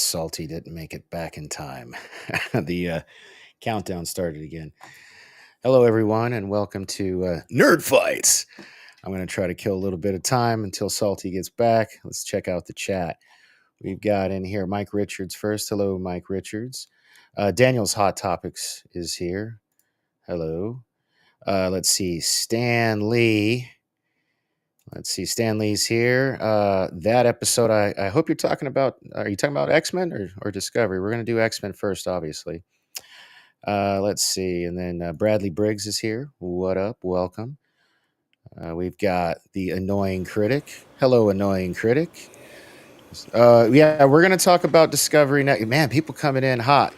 guess Salty didn't make it back in time. The countdown started again. Hello, everyone, and welcome to Nerd Fights. I'm going to try to kill a little bit of time until Salty gets back. Let's check out the chat. We've got in here Mike Richards first. Hello, Mike Richards. Daniel's Hot Topics is here. Hello. Let's see. Stan Lee. Stan Lee's here. That episode, I hope you're talking about, are you talking about X-Men or Discovery? We're going to do X-Men first, obviously. Let's see. And then Bradley Briggs is here. What up? Welcome. We've got the Annoying Critic. Hello, Annoying Critic. Yeah, we're going to talk about Discovery next. Man, people coming in hot.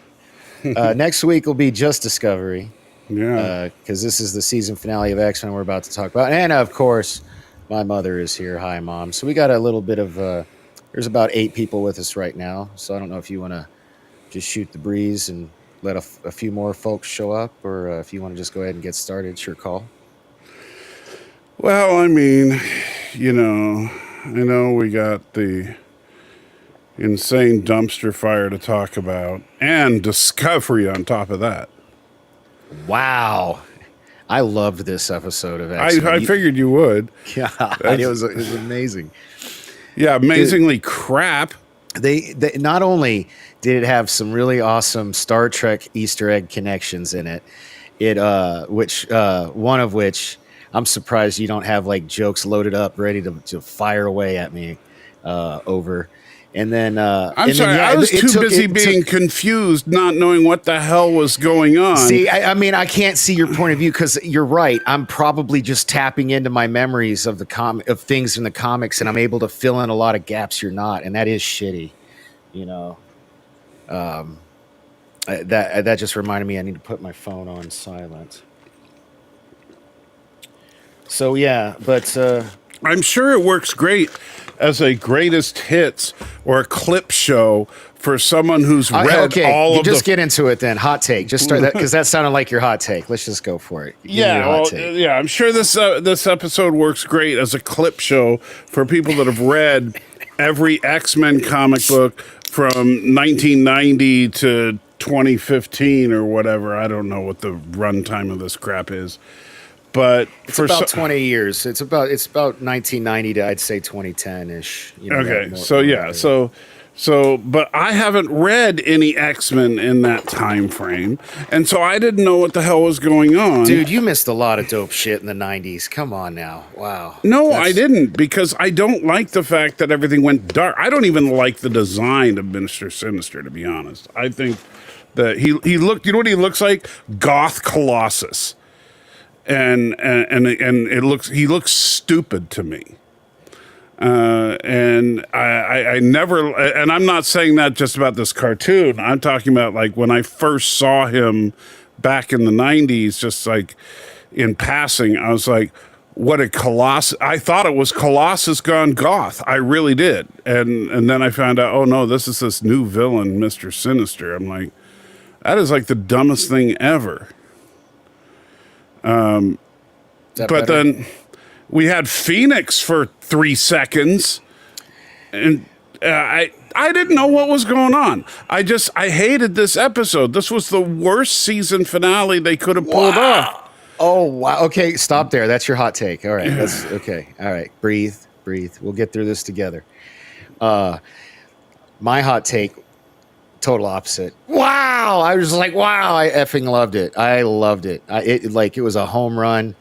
Next week will be just Discovery. Yeah. Because this is the season finale of X-Men we're about to talk about. And, of course, my mother is here. Hi, Mom. So we got a little bit of, there's about 8 people with us right now. So I don't know if you want to just shoot the breeze and let a few more folks show up, or if you want to just go ahead and get started. It's your call. Well, I mean, I know we got the insane dumpster fire to talk about and Discovery on top of that. Wow. I loved this episode of X-Men. I figured you would. Yeah, it was amazing. Yeah, amazingly crap. They not only did it have some really awesome Star Trek Easter egg connections in it, one of which I'm surprised you don't have like jokes loaded up ready to fire away at me over. And then I'm sorry, I was too busy being confused, not knowing what the hell was going on. See, I mean, I can't see your point of view because you're right. I'm probably just tapping into my memories of of things in the comics, and I'm able to fill in a lot of gaps you're not, and that is shitty. That just reminded me I need to put my phone on silent. So yeah, but I'm sure it works great as a greatest hits or a clip show for someone who's read all of just get into it then. Hot take. Just start that because that sounded like your hot take. Let's just go for it. Yeah, I'm sure this episode works great as a clip show for people that have read every X-Men comic book from 1990 to 2015 or whatever. I don't know what the runtime of this crap is. But it's about 20 years. It's about 1990 to I'd say 2010-ish. But I haven't read any X-Men in that time frame, and so I didn't know what the hell was going on. Dude, you missed a lot of dope shit in the 90s. Come on now. Wow. No, I didn't, because I don't like the fact that everything went dark. I don't even like the design of Mr. Sinister, to be honest. I think that he looked, you know what he looks like? Goth Colossus. And he looks stupid to me. And I never, and I'm not saying that just about this cartoon. I'm talking about like when I first saw him back in the 90s, just like in passing, I was like, what a Colossus. I thought it was Colossus gone goth. I really did. And then I found out, oh no, this is this new villain, Mr. Sinister. I'm like, that is like the dumbest thing ever. But then we had Phoenix for 3 seconds, and I didn't know what was going on. I hated this episode. This was the worst season finale they could have pulled off. Oh, wow. Okay, stop there. That's your hot take. All right. That's okay. All right. Breathe. We'll get through this together. My hot take, total opposite. Wow. I was like, wow, I effing loved it. I loved it. It was a home run.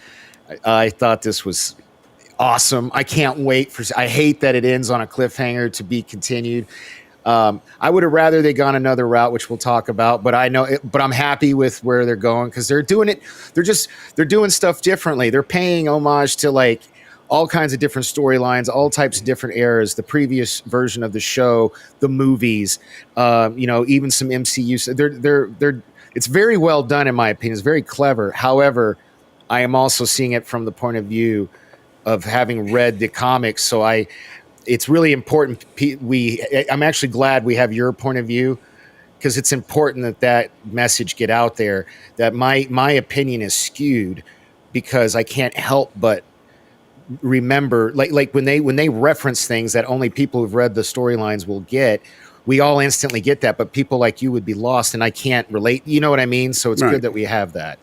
I thought this was awesome. I can't wait I hate that it ends on a cliffhanger to be continued. I would have rather they gone another route, which we'll talk about, but I'm happy with where they're going because they're doing it. They're doing stuff differently. They're paying homage to like all kinds of different storylines, all types of different eras, the previous version of the show, the movies, even some MCU. It's very well done, in my opinion. It's very clever. However, I am also seeing it from the point of view of having read the comics. So it's really important. I'm actually glad we have your point of view because it's important that message get out there, that my opinion is skewed because I can't help but remember, like when they reference things that only people who've read the storylines will get, we all instantly get that, but people like you would be lost, and I can't relate. You know what I mean? So it's Right. good that we have that.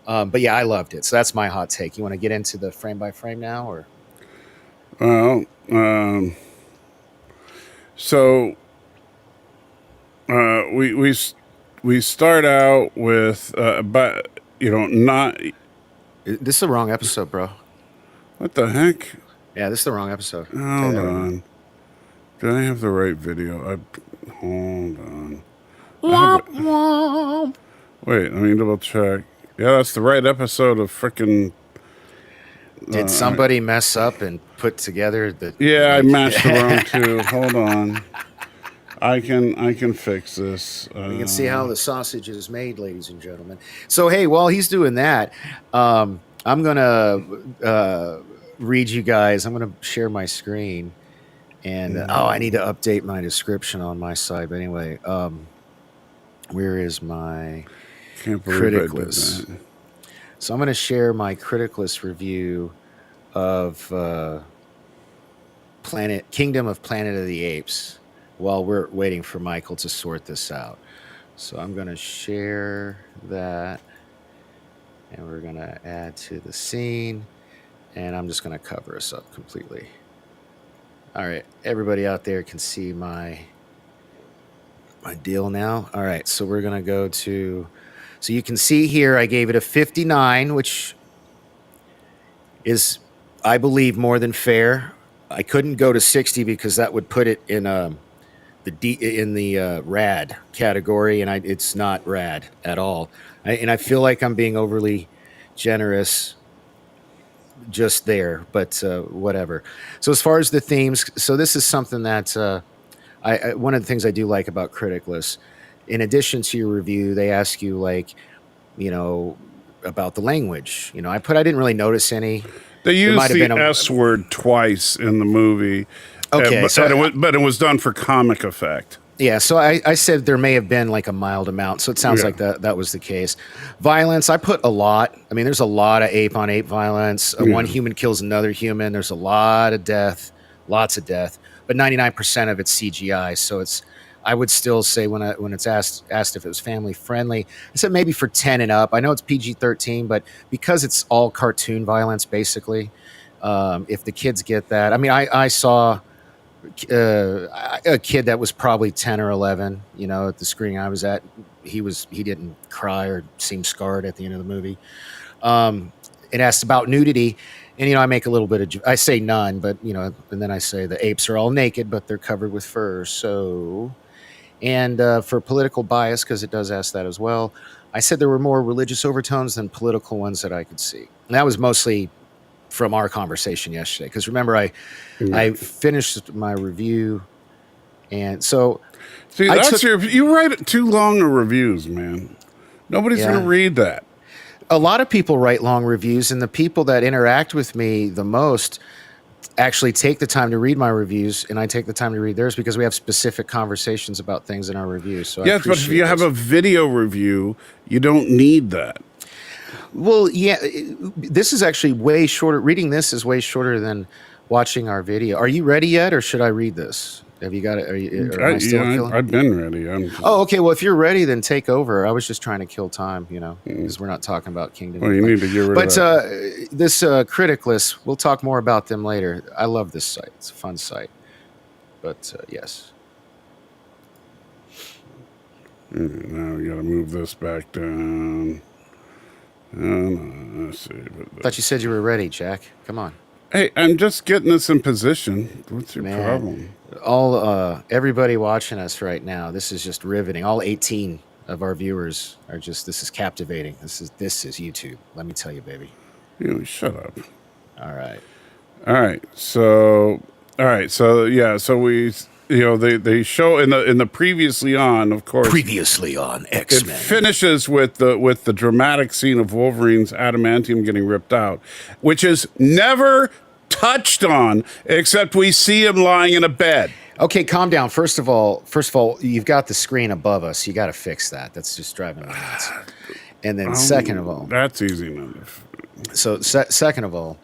But yeah, I loved it. So that's my hot take. You want to get into the frame by frame now, or? Well, so we start out with, but not. This is the wrong episode, bro. What the heck? Yeah, this is the wrong episode. Hold on. Did I have the right video? Hold on. Wait, let me double check. Yeah, that's the right episode of frickin'. Did somebody mess up and put together the? Yeah, I matched the wrong two. Hold on. I can fix this. You can see how the sausage is made, ladies and gentlemen. So hey, while he's doing that, I'm gonna read you guys. I'm gonna share my screen, and I need to update my description on my side. But anyway, where is my critic list? So I'm going to share my critic list review of Kingdom of Planet of the Apes while we're waiting for Michael to sort this out. So I'm going to share that, and we're going to add to the scene, and I'm just going to cover us up completely. All right, everybody out there can see my deal now. All right, so we're going to go to... So you can see here, I gave it a 59, which is, I believe, more than fair. I couldn't go to 60 because that would put it in the rad category, and it's not rad at all. And I feel like I'm being overly generous just there, but whatever. So as far as the themes, so this is something that one of the things I do like about critic lists. In addition to your review, they ask you about the language. I didn't really notice any. They used the S word twice in the movie. Okay, but it was done for comic effect. Yeah, so I said there may have been like a mild amount, so it sounds like that was the case. Violence, I put a lot. I mean, there's a lot of ape-on-ape violence. One human kills another human. There's a lot of death, lots of death, but 99% of it's CGI, so I would still say when it's asked if it was family friendly, I said maybe for 10 and up. I know it's PG-13, but because it's all cartoon violence, basically, if the kids get that. I mean, I saw a kid that was probably 10 or 11, at the screening I was at. He didn't cry or seem scarred at the end of the movie. It asked about nudity. And, I make a little bit I say none, but, and then I say the apes are all naked, but they're covered with fur. So... And for political bias, because it does ask that as well, I said there were more religious overtones than political ones that I could see. And that was mostly from our conversation yesterday. Because remember, I finished my review, and so... See, you write too long of reviews, man. Nobody's going to read that. A lot of people write long reviews, and the people that interact with me the most... actually take the time to read my reviews, and I take the time to read theirs because we have specific conversations about things in our reviews. So yes, but if you have a video review, you don't need that. Well, yeah, this is actually way shorter. Reading this is way shorter than watching our video. Are you ready yet, or should I read this? Have you got it? I've been ready. Okay. Well, if you're ready, then take over. I was just trying to kill time, because we're not talking about Kingdom. Well, you need to get rid of that. But this critic list, we'll talk more about them later. I love this site. It's a fun site. But yes. Now we got to move this back down. Let's see. I thought you said you were ready, Jack. Come on. Hey, I'm just getting this in position. What's your problem? Everybody watching us right now, this is just riveting. All 18 of our viewers are this is captivating. This is YouTube. Let me tell you, baby. Shut up. All right. So yeah. So we, they show in the previously on, of course. Previously on X-Men. It finishes with the dramatic scene of Wolverine's adamantium getting ripped out, which is never touched on except we see him lying in a bed. Okay, calm down. First of all, you've got the screen above us. You got to fix that. That's just driving me nuts. And then second of all, that's easy enough. So second of all,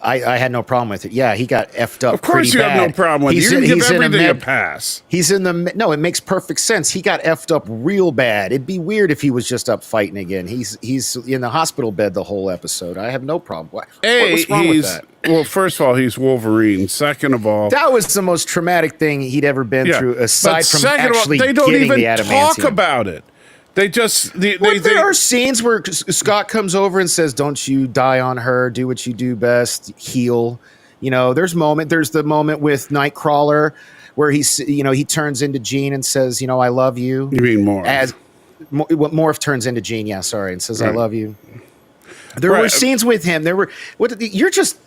I had no problem with it. Yeah, he got effed up. Of course, you have no problem with it. You're going to give everything a pass. He's in the no. It makes perfect sense. He got effed up real bad. It'd be weird if he was just up fighting again. He's in the hospital bed the whole episode. I have no problem. What's wrong with that? Well, first of all, he's Wolverine. Second of all, that was the most traumatic thing he'd ever been through. Aside from actually they don't getting even the adamantium. talk about it. They just there are scenes where Scott comes over and says, "Don't you die on her. Do what you do best. Heal." You know, there's the moment with Nightcrawler where he turns into Jean and says, "I love you." You mean Morph? As Morph turns into Jean, yeah, sorry, and says, "I love you." There were scenes with him. You're just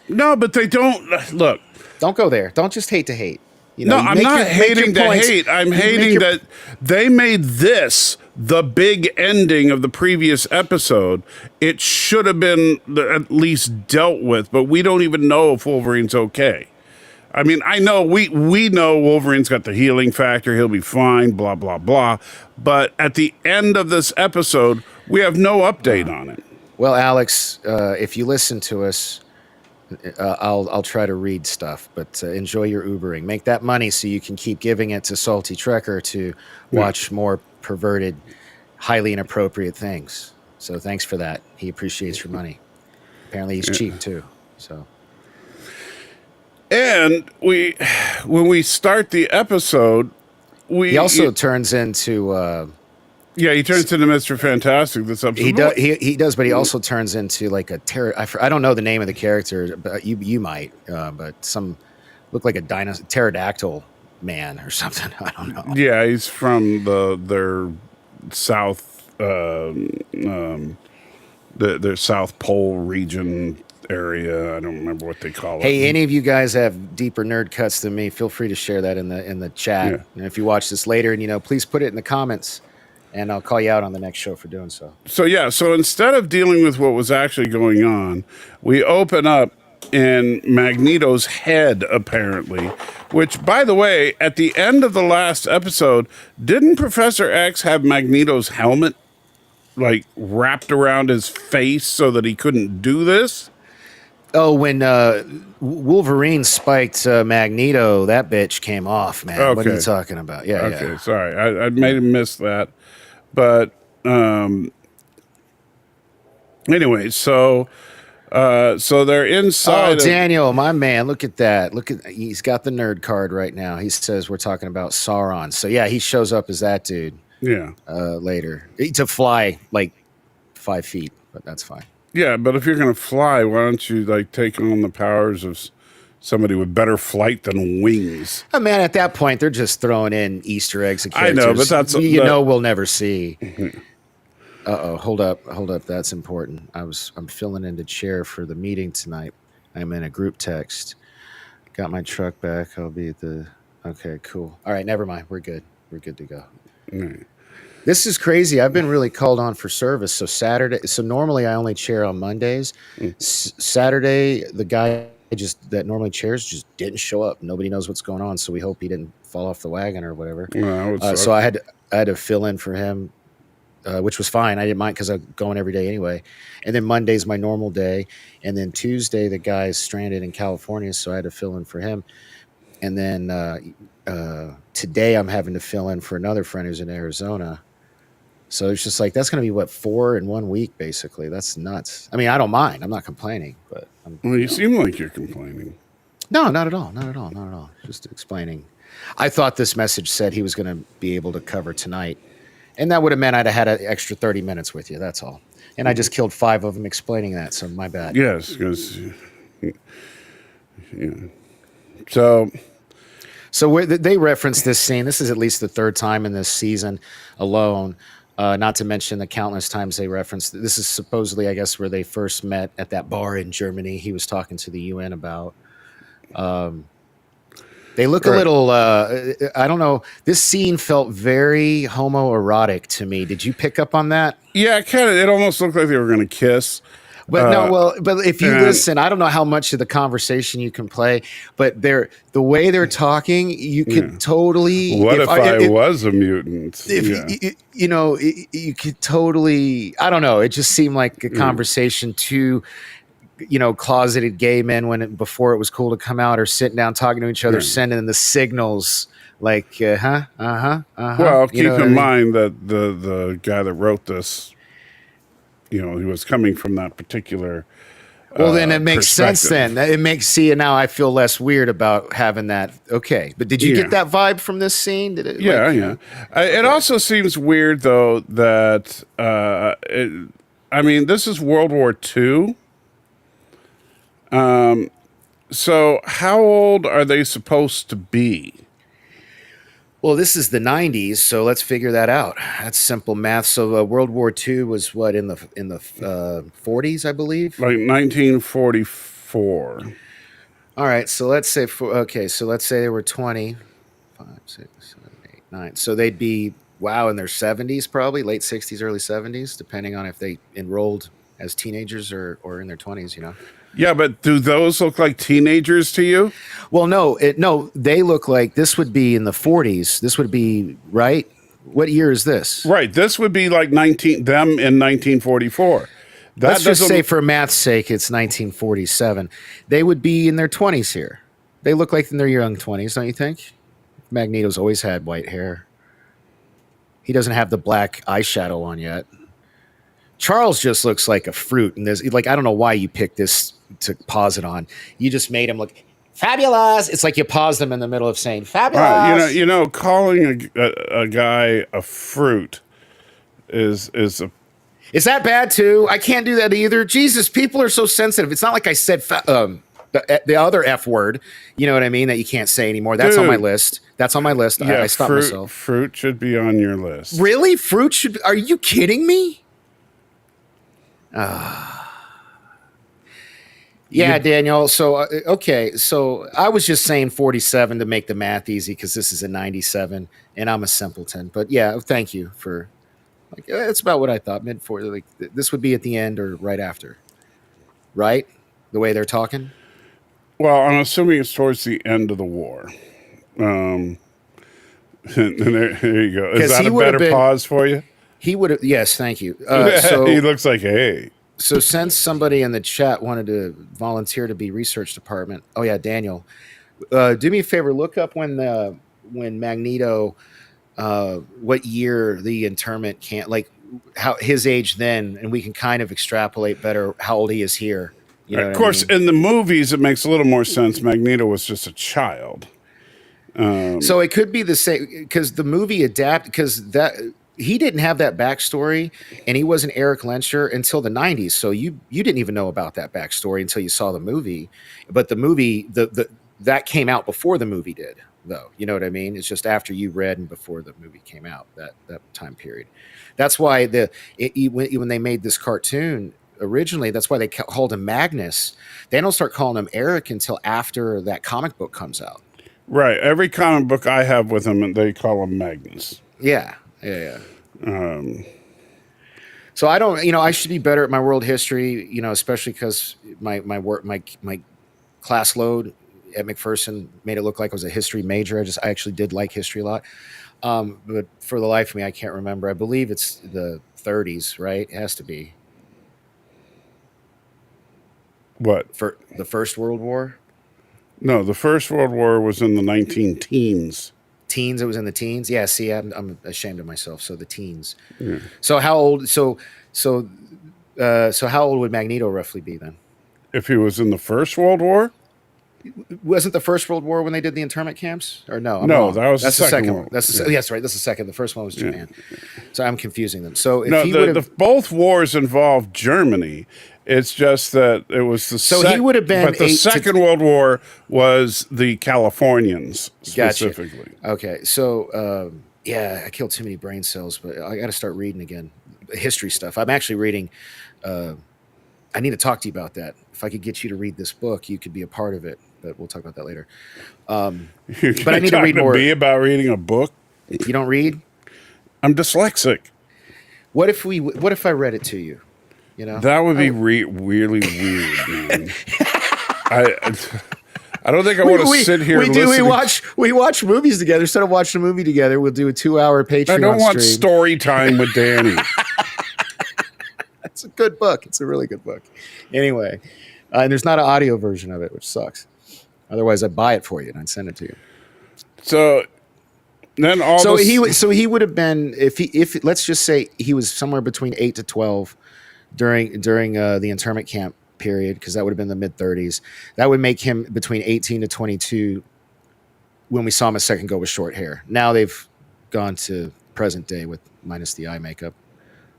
no, but they don't look. Don't go there. Don't just hate to hate. I'm not hating to hate. I'm hating that they made this the big ending of the previous episode. It should have been at least dealt with, but we don't even know if Wolverine's okay. I mean, I know we know Wolverine's got the healing factor. He'll be fine, blah, blah, blah. But at the end of this episode, we have no update on it. Well, Alex, if you listen to us, I'll try to read stuff, but enjoy your Ubering. Make that money so you can keep giving it to Salty Trekker to watch more perverted, highly inappropriate things. So thanks for that. He appreciates your money. Apparently he's cheap too. So. And when we start the episode, he also turns into. He turns into Mr. Fantastic. This episode. He does, but he also turns into like a I don't know the name of the character, but you might. But some look like a pterodactyl man or something. I don't know. Yeah, he's from their south, their South Pole region area. I don't remember what they call it. Hey, any of you guys have deeper nerd cuts than me? Feel free to share that in the chat. Yeah. And if you watch this later, and please put it in the comments. And I'll call you out on the next show for doing so. So instead of dealing with what was actually going on, we open up in Magneto's head, apparently, which, by the way, at the end of the last episode, didn't Professor X have Magneto's helmet, like, wrapped around his face so that he couldn't do this? Oh, when Wolverine spiked Magneto, that bitch came off, man. Okay. What are you talking about? Yeah, okay, sorry. I may have missed that. But anyway, so they're inside. Oh, Daniel, my man, look at that. He's got the nerd card right now. He says we're talking about Sauron. So yeah, he shows up as that dude. Yeah. Later to fly like 5 feet, but that's fine. Yeah, but if you're gonna fly, why don't you take on the powers of somebody with better flight than wings? Oh, man, at that point, they're just throwing in Easter eggs and characters. I know, but that's we'll never see. Hold up, that's important. I'm filling in the chair for the meeting tonight. I'm in a group text. Got my truck back. I'll be at the. Okay, cool. All right, never mind. We're good. We're good to go. Mm. This is crazy. I've been really called on for service. So Saturday. So normally I only chair on Mondays. Saturday, the guy that normally chairs just didn't show up. Nobody knows what's going on, so we hope he didn't fall off the wagon or whatever. So I had to fill in for him, which was fine. I didn't mind because I'm going every day anyway. And then Monday's my normal day, and then Tuesday the guy's stranded in California, so I had to fill in for him. And then today I'm having to fill in for another friend who's in Arizona. So it's just that's going to be 4 in 1 week, basically. That's nuts. I mean, I don't mind. I'm not complaining, but you seem like you're complaining. No, not at all. Just explaining. I thought this message said he was going to be able to cover tonight, and that would have meant I'd have had an extra 30 minutes with you. That's all. And I just killed 5 of them explaining that. So my bad. Yes, because So they reference this scene. This is at least the 3rd time in this season alone. Not to mention the countless times they referenced. This is supposedly, I guess, where they first met at that bar in Germany. He was talking to the UN about. They look a little. I don't know. This scene felt very homoerotic to me. Did you pick up on that? Yeah, kind of. It almost looked like they were going to kiss. But but if you listen, I don't know how much of the conversation you can play, but the way they're talking, you could totally. What if I was a mutant? You could totally. I don't know. It just seemed like a conversation too closeted gay men before it was cool to come out, or sitting down talking to each other, Yeah. sending the signals like, Well, You keep know what I in mean? mind that the guy that wrote this, he was coming from that particular Well, then it makes sense. perspective. Then it makes now I feel less weird about having that. Okay, but did you Yeah. get that vibe from this scene? Did it? Yeah, Like, yeah. It also seems weird though that this is World War II. So how old are they supposed to be? Well, this is the '90s, so let's figure that out. That's simple math. So World War II was what, in the '40s, I believe. Like 1944. All right, so let's say so let's say they were 20, 5, 6, 7, 8, 9. So they'd be in their 70s, probably late '60s, early '70s, depending on if they enrolled as teenagers or in their 20s. Yeah, but do those look like teenagers to you? Well, no, they look like this would be in the '40s. This would be right. What year is this? Right. This would be like them in 1944. Let's just say, for math's sake, it's 1947. They would be in their 20s here. They look like in their young 20s, don't you think? Magneto's always had white hair. He doesn't have the black eyeshadow on yet. Charles just looks like a fruit, and there's I don't know why you picked this to pause it on. You just made him look fabulous. It's like you paused him in the middle of saying fabulous. Calling a guy a fruit is Is that bad too? I can't do that either. Jesus, people are so sensitive. It's not like I said the other F word. You know what I mean? That you can't say anymore. That's on my list. That's on my list. yeah. I stopped myself. Fruit should be on your list. Really? Fruit should? Are you kidding me? Yeah, Daniel. So, okay. So I was just saying 47 to make the math easy because this is a 97 and I'm a simpleton. But yeah, thank you for, that's about what I thought. Mid 40, like this would be at the end or right after, right? The way they're talking. Well, I'm assuming it's towards the end of the war. And there you go. Is that a better pause for you? He would have. Yes, thank you. He looks like, hey. So since somebody in the chat wanted to volunteer to be research department, oh yeah, Daniel, do me a favor, look up when Magneto, what year the internment how his age then, and we can kind of extrapolate better how old he is here. Of course, in the movies, it makes a little more sense. Magneto was just a child. So it could be the same because the movie adapted he didn't have that backstory, and he wasn't Eric Lensher until the '90s. So you didn't even know about that backstory until you saw the movie. But the movie that came out before the movie did, though. You know what I mean? It's just after you read and before the movie came out. That time period. That's why when they made this cartoon originally, that's why they called him Magnus. They don't start calling him Eric until after that comic book comes out. Right. Every comic book I have with him, they call him Magnus. Yeah. So I don't, I should be better at my world history, especially because my class load at McPherson made it look like I was a history major. I actually did like history a lot. But for the life of me, I can't remember. I believe it's the 30s, right? It has to be. What? For the First World War? No, the First World War was in the 19-teens. Teens, it was in the teens. Yeah, see, I'm ashamed of myself. So the teens. Yeah. So how old? So how old would Magneto roughly be then? If he was in the First World War? Wasn't the First World War when they did the internment camps? Or no? No, that's the second one. Yes, right. That's the second. The first one was Japan. Yeah. So I'm confusing them. So if both wars involved Germany. It's just that it was the he would have been. But the Second World War was the Californians specifically. Gotcha. Okay, so yeah, I killed too many brain cells, but I got to start reading again, history stuff. I'm actually reading. I need to talk to you about that. If I could get you to read this book, you could be a part of it. But we'll talk about that later. But I need to read more. About reading a book. You don't read? I'm dyslexic. What if I read it to you? That would be really weird, man. I don't think I want to sit here. We watch movies together. Instead of watching a movie together, we'll do a 2-hour Patreon. I don't want story time with Danny. It's a good book. It's a really good book. Anyway, And there's not an audio version of it, which sucks. Otherwise, I'd buy it for you and I'd send it to you. So then he would have been if let's just say he was somewhere between 8 to 12 during the internment camp period, because that would have been the mid-30s. That would make him between 18 to 22 when we saw him a second ago with short hair. Now they've gone to present day with minus the eye makeup.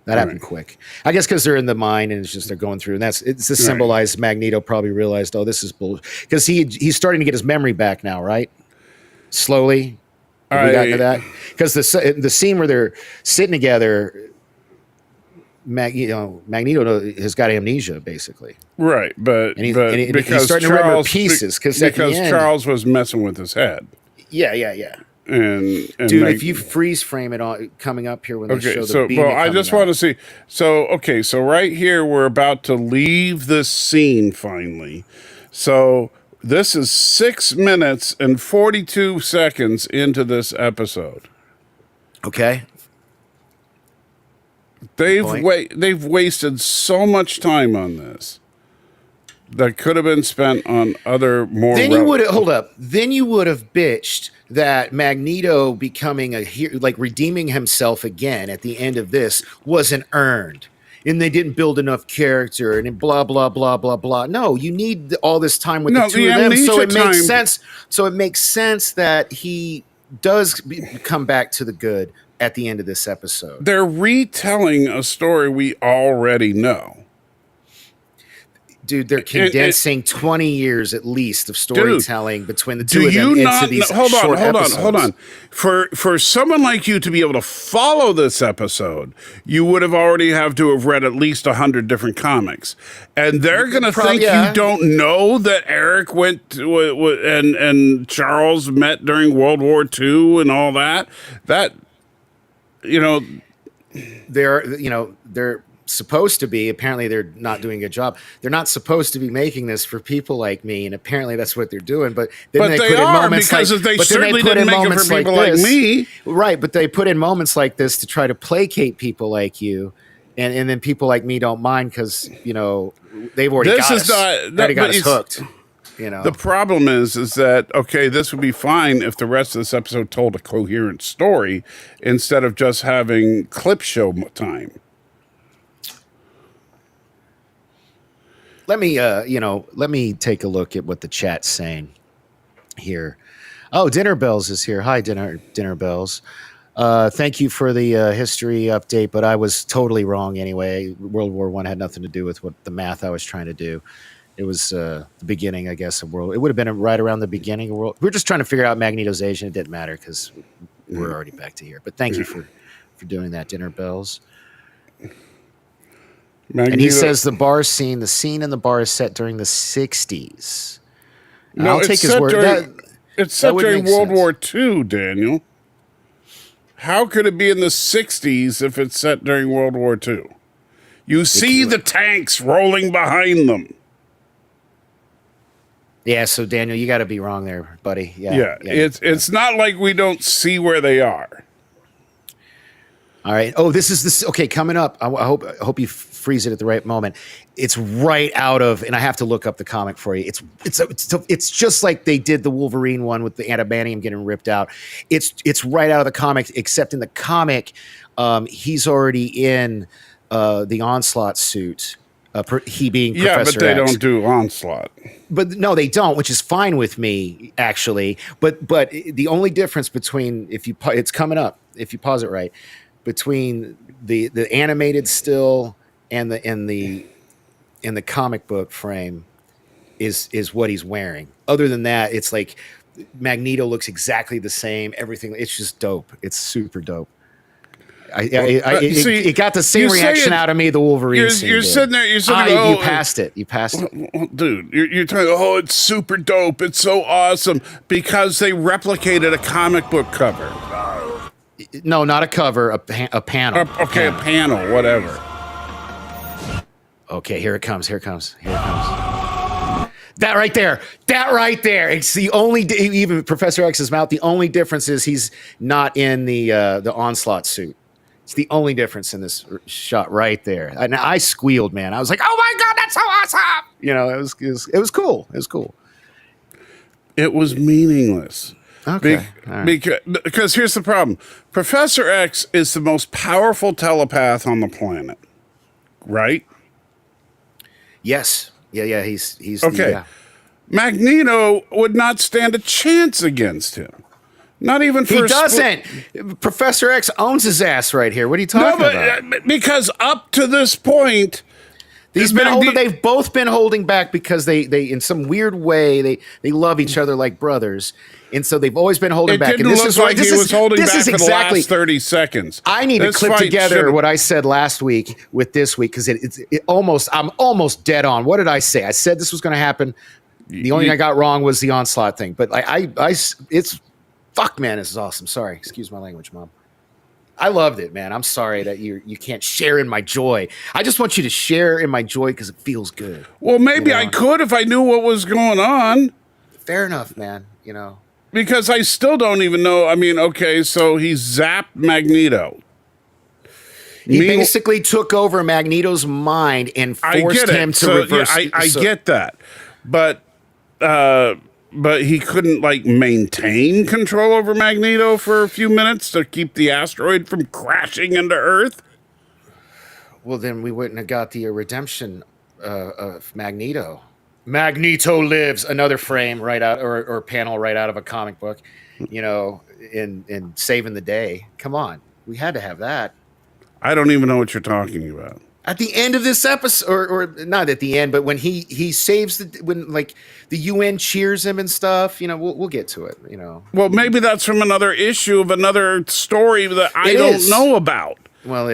That happened quick. I guess because they're in the mine and it's just they're going through, and it's to symbolize Magneto probably realized, oh, this is bull, because he's starting to get his memory back now, right? Slowly. Have we gotten to that? Because the scene where they're sitting together, Magneto has got amnesia basically, right? But because he's starting to remember pieces because Charles was messing with his head. Yeah. And dude, if you freeze frame it on coming up here when they show the beam, I just want to see. So right here we're about to leave this scene finally. So this is 6 minutes and 42 seconds into this episode. Okay. They've wasted so much time on this that could have been spent on other more. Then you would have Then you would have bitched that Magneto becoming a hero, like redeeming himself again at the end of this, wasn't earned, and they didn't build enough character, and blah blah blah blah blah. No, you need all this time with the two of them, so it makes sense. So it makes sense that he does come back to the good at the end of this episode. They're retelling a story we already know. Dude, they're condensing 20 years at least of storytelling between the two of them into these short episodes. Hold on. For someone like you to be able to follow this episode, you would have already have to have read at least 100 different comics. And they're going to think you don't know that Eric went to, and Charles met during World War II and all that. That, they're supposed to be, apparently they're not doing a good job. They're not supposed to be making this for people like me, and apparently that's what they're doing. But then they are, because they certainly didn't make it for people like me. Right, but they put in moments like this to try to placate people like you, and then people like me don't mind because they've already got us hooked. The problem is that, okay, this would be fine if the rest of this episode told a coherent story instead of just having clip show time. Let me take a look at what the chat's saying here. Oh, Dinner Bells is here. Hi, Dinner Bells. Thank you for the history update, but I was totally wrong anyway. World War I had nothing to do with what the math I was trying to do. It was the beginning, I guess, of World. It would have been right around the beginning of World. We're just trying to figure out Magneto's age, and it didn't matter because we're already back to here. But thank you for doing that, Dinner Bells. Magneto. And he says the scene in the bar is set during the 60s. No, I'll take his word. It's set during World War II, Daniel. How could it be in the 60s if it's set during World War II? You see the tanks rolling behind them. Yeah, so Daniel, you got to be wrong there, buddy. Yeah, it's not like we don't see where they are. All right. Oh, this is okay. Coming up, I hope you freeze it at the right moment. It's right out of, and I have to look up the comic for you. It's just like they did the Wolverine one with the adamantium getting ripped out. It's right out of the comic, except in the comic, he's already in the Onslaught suit. He being Professor X. But they X. don't do Onslaught. But no, they don't, which is fine with me actually. But the only difference between it's coming up if you pause it right. Between the animated still and the comic book frame is what he's wearing. Other than that, it's like Magneto looks exactly the same. Everything. It's just dope. It's super dope. It got the same reaction out of me. The Wolverine scene. You're sitting there. You're sitting there. You passed it. You passed it, dude. You're talking. Oh, it's super dope. It's so awesome because they replicated a comic book cover. No, not a cover, a panel. A panel, whatever. Okay, here it comes. That right there. It's the only, even Professor X's mouth, the only difference is he's not in the Onslaught suit. It's the only difference in this shot right there. And I squealed, man. I was like, "Oh my god, that's so awesome!" You know, it was cool. It was cool. It was meaningless. Okay. Because here's the problem. Professor X is the most powerful telepath on the planet. Right? Yes. Yeah. He's okay. Yeah. Magneto would not stand a chance against him. Not even for he doesn't. Professor X owns his ass right here. What are you talking about? Because up to this point, they've both been holding back because they in some weird way they love each other like brothers, and so they've always been holding back. And this is like he was holding back for the last 30 seconds. I need to clip together what I said last week with this week because I'm almost dead on. What did I say? I said this was going to happen. The only thing I got wrong was the onslaught thing, but it's. Fuck, man, this is awesome. Sorry. Excuse my language, Mom. I loved it, man. I'm sorry that you can't share in my joy. I just want you to share in my joy because it feels good. Well, maybe I could if I knew what was going on. Fair enough, man. You know. Because I still don't even know. I mean, okay, so he zapped Magneto. He basically took over Magneto's mind and forced him to reverse. Yeah, I get that. But he couldn't, like, maintain control over Magneto for a few minutes to keep the asteroid from crashing into Earth? Well, then we wouldn't have got the redemption of Magneto. Magneto lives, another frame right out, or panel right out of a comic book, you know, in saving the day. Come on. We had to have that. I don't even know what you're talking about. At the end of this episode, or not at the end, but when he saves when like the UN cheers him and stuff, you know, we'll get to it, you know. Well, maybe that's from another issue of another story that I don't know about. Well,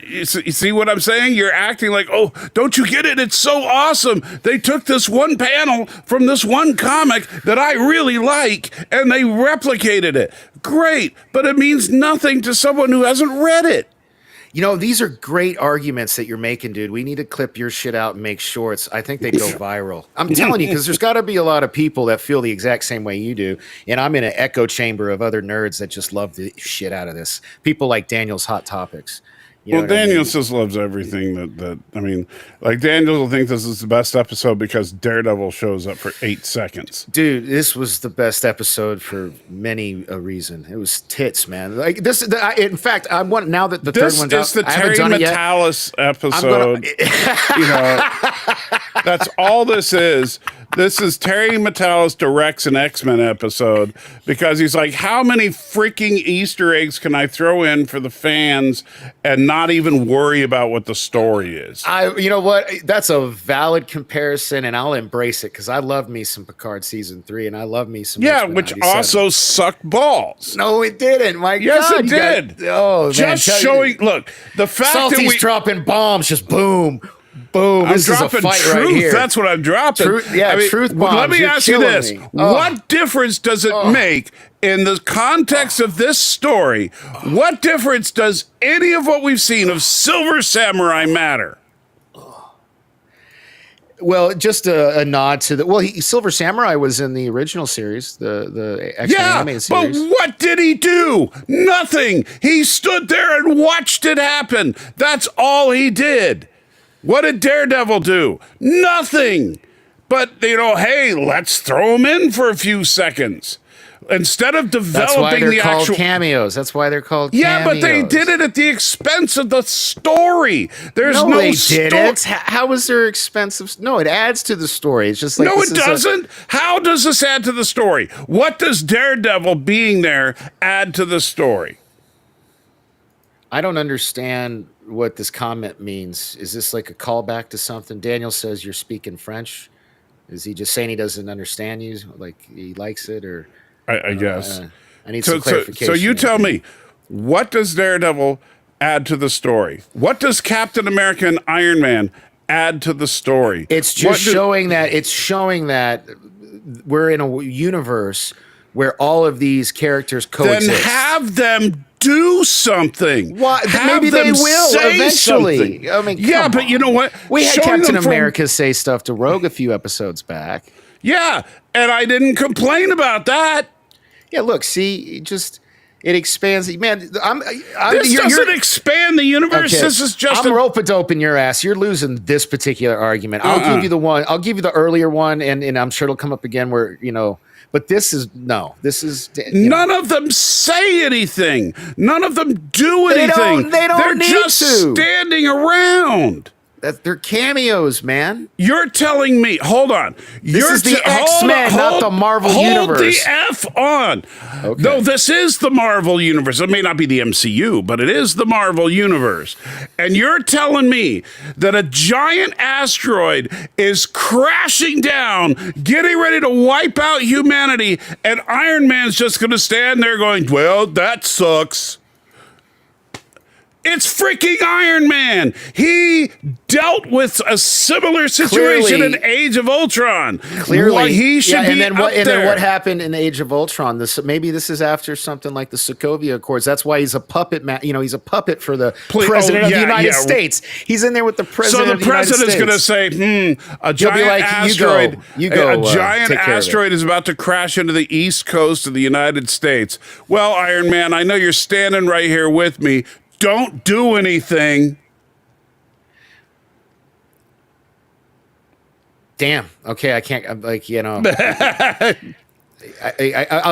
you see what I'm saying? You're acting like, oh, don't you get it? It's so awesome. They took this one panel from this one comic that I really like, and they replicated it. Great, but it means nothing to someone who hasn't read it. You know, these are great arguments that you're making, dude. We need to clip your shit out and make shorts. I think they go viral. I'm telling you, because there's got to be a lot of people that feel the exact same way you do. And I'm in an echo chamber of other nerds that just love the shit out of this. People like Daniel's Hot Topics. You well, Daniel just loves everything that I mean, like Daniel will think this is the best episode because Daredevil shows up for 8 seconds. Dude, this was the best episode for many a reason. It was tits, man. Like this. In fact, I want now that the third one's out. This is the Terry Metalis episode. You know, that's all this is. This is Terry Metalis directs an X-Men episode because he's like, how many freaking Easter eggs can I throw in for the fans and not even worry about what the story is? You know what? That's a valid comparison, and I'll embrace it because I love me some Picard season 3, and I love me some. Yeah, which 97. Also sucked balls. No, it didn't. My yes, God, it did. Just man, showing. Look, the fact Salty's that we dropping bombs, just boom. Boom! I'm dropping truth. Right here. That's what I'm dropping. Truth bombs. Let me ask you this: what difference does it make in the context of this story? What difference does any of what we've seen of Silver Samurai matter? Well, just a nod to the. Well, Silver Samurai was in the original series, the X-Men animated series. But what did he do? Nothing. He stood there and watched it happen. That's all he did. What did Daredevil do? Nothing. But, you know, hey, let's throw him in for a few seconds. Instead of developing the actual cameos. That's why they're called cameos. Yeah, but they did it at the expense of the story. There's no they didn't. How was there expensive? No, it adds to the story. It's just like no, it doesn't. How does this add to the story? What does Daredevil being there add to the story? I don't understand what this comment means. Is this like a callback to something? Daniel says you're speaking French. Is he just saying he doesn't understand you? Like he likes it, or I guess. I need some clarification. So you tell me, what does Daredevil add to the story? What does Captain America and Iron Man add to the story? It's just showing that we're in a universe where all of these characters coexist. Then have them do something. Why? Maybe they will eventually. Something. I mean, yeah, but you know what? We had Captain America say stuff to Rogue a few episodes back. Yeah, and I didn't complain about that. Yeah, look, see, It expands. Man, This doesn't expand the universe. Okay. This is just I'm rope-a-doping your ass. You're losing this particular argument. I'll give you the one. I'll give you the earlier one, and I'm sure it'll come up again where, but this is no. This is none of them say anything. None of them do anything. They don't They're need just to. standing around. They're cameos, man. You're telling me, hold on. This is the X-Men, not the Marvel Universe. Hold the F on. Okay. No, this is the Marvel Universe. It may not be the MCU, but it is the Marvel Universe. And you're telling me that a giant asteroid is crashing down, getting ready to wipe out humanity, and Iron Man's just going to stand there going, well, that sucks. It's freaking Iron Man. He dealt with a similar situation in Age of Ultron. Clearly, he should be then up there. then what happened in Age of Ultron? Maybe this is after something like the Sokovia Accords. That's why he's a puppet. He's a puppet for the president of the United States. He's in there with the president. So the president's going to say, a giant asteroid. A giant asteroid is about to crash into the east coast of the United States. Well, Iron Man, I know you're standing right here with me. Don't do anything. Damn. Okay, I can't. I'll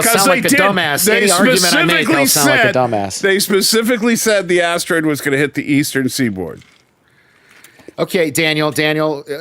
sound like a dumbass. Any argument I make, I'll sound like a dumbass. They specifically said the asteroid was going to hit the eastern seaboard. Okay, Daniel,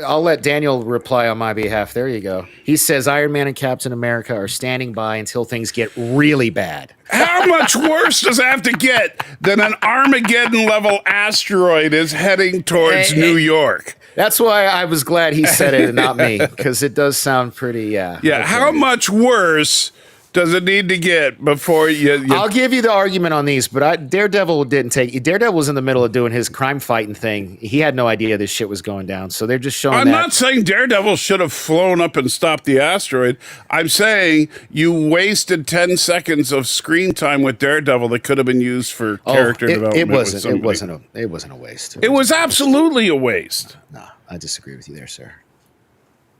I'll let Daniel reply on my behalf. There you go. He says Iron Man and Captain America are standing by until things get really bad. How much worse does it have to get than an Armageddon-level asteroid is heading towards New York? That's why I was glad he said it and not me, because it does sound pretty, Yeah, okay. How much worse does it need to get before you... I'll give you the argument on these, but Daredevil didn't take... Daredevil was in the middle of doing his crime fighting thing. He had no idea this shit was going down, so they're just showing I'm not saying Daredevil should have flown up and stopped the asteroid. I'm saying you wasted 10 seconds of screen time with Daredevil that could have been used for character development. It wasn't a waste. It was absolutely a waste. No, I disagree with you there, sir.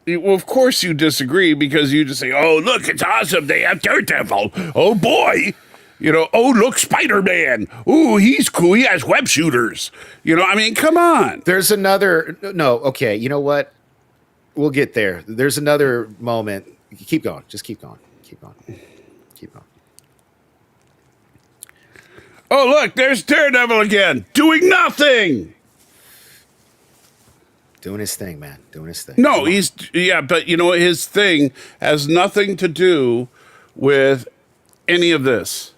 Well, of course you disagree because you just say, oh, look, it's awesome. They have Daredevil. Oh, boy. Oh, look, Spider-Man. Ooh, he's cool. He has web shooters. I mean, come on. There's another... No, okay, you know what? We'll get there. There's another moment. Keep going. Just keep going. Keep going. Keep going. Oh, look, there's Daredevil again. Doing nothing. Doing his thing, man. Doing his thing. No, but his thing has nothing to do with any of this.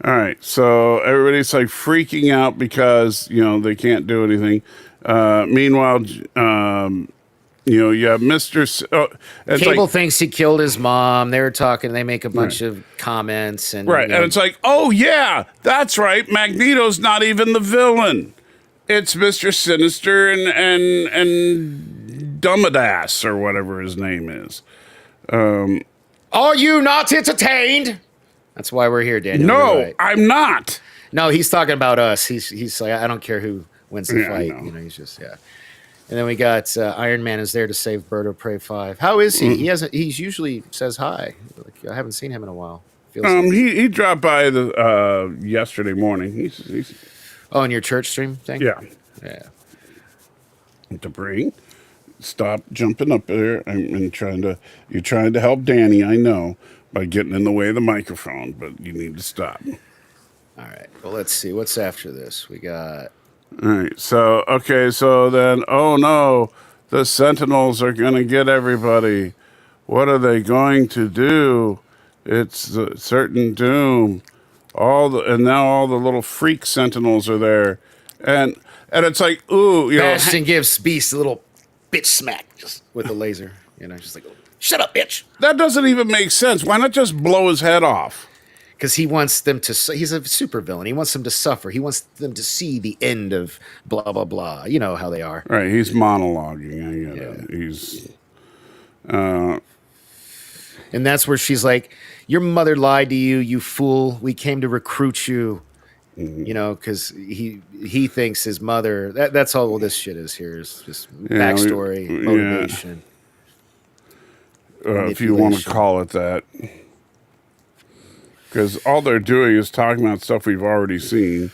All right, so everybody's like freaking out because, they can't do anything. Meanwhile, you have Mr. Cable thinks he killed his mom. They're talking. They make a bunch of comments. And and it's like, oh, yeah, that's right. Magneto's not even the villain. It's Mr. Sinister and Dumbadass or whatever his name is. Are you not entertained? That's why we're here, Daniel. No, right. I'm not. No, he's talking about us. He's like, I don't care who wins the fight. He's just, And then we got Iron Man is there to save Bird of Prey 5. How is he? He's usually says hi. I haven't seen him in a while. He dropped by yesterday morning. He's Oh, in your church stream thing? Yeah. Debris. Stop jumping up there and you're trying to help Danny, I know, by getting in the way of the microphone, but you need to stop. All right. Well, let's see. What's after this? We got... All right. So then, oh no, the Sentinels are going to get everybody. What are they going to do? It's a certain doom. And now all the little freak Sentinels are there, and it's like, ooh, Bastion gives Beast a little bitch smack just with the laser, just like, shut up, bitch. That doesn't even make sense. Why not just blow his head off? Because he wants them to. He's a supervillain. He wants them to suffer. He wants them to see the end of blah blah blah. You know how they are. Right. He's monologuing. I get it. He's. And that's where she's like, your mother lied to you, you fool. We came to recruit you. Because he thinks his mother... That's all this shit is here. Is just backstory, motivation. If you want to call it that. because all they're doing is talking about stuff we've already seen.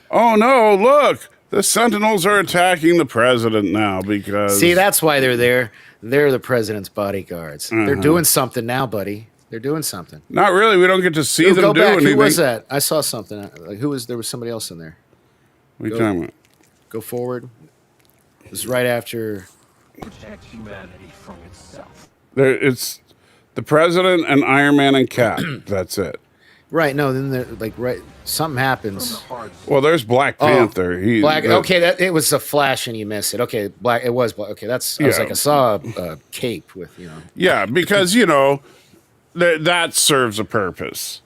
Oh no! Look, the Sentinels are attacking the president now because See, that's why they're there. They're the president's bodyguards. They're doing something now, buddy. They're doing something. not really. We don't get to see them Go do back. anything. Who was that? I saw something. Like, who was? There was somebody else in there. What are you talking about? Go forward. It was right after. Protect humanity from itself. It's the president and Iron Man and Cap. That's it. Right. No. Then there, like right. Something happens. Well, there's Black Panther. Black. Okay. That it was a flash and you missed it. Okay. Black. It was black. Okay. That's. I was Yeah. like I saw a cape with Yeah, because that serves a purpose.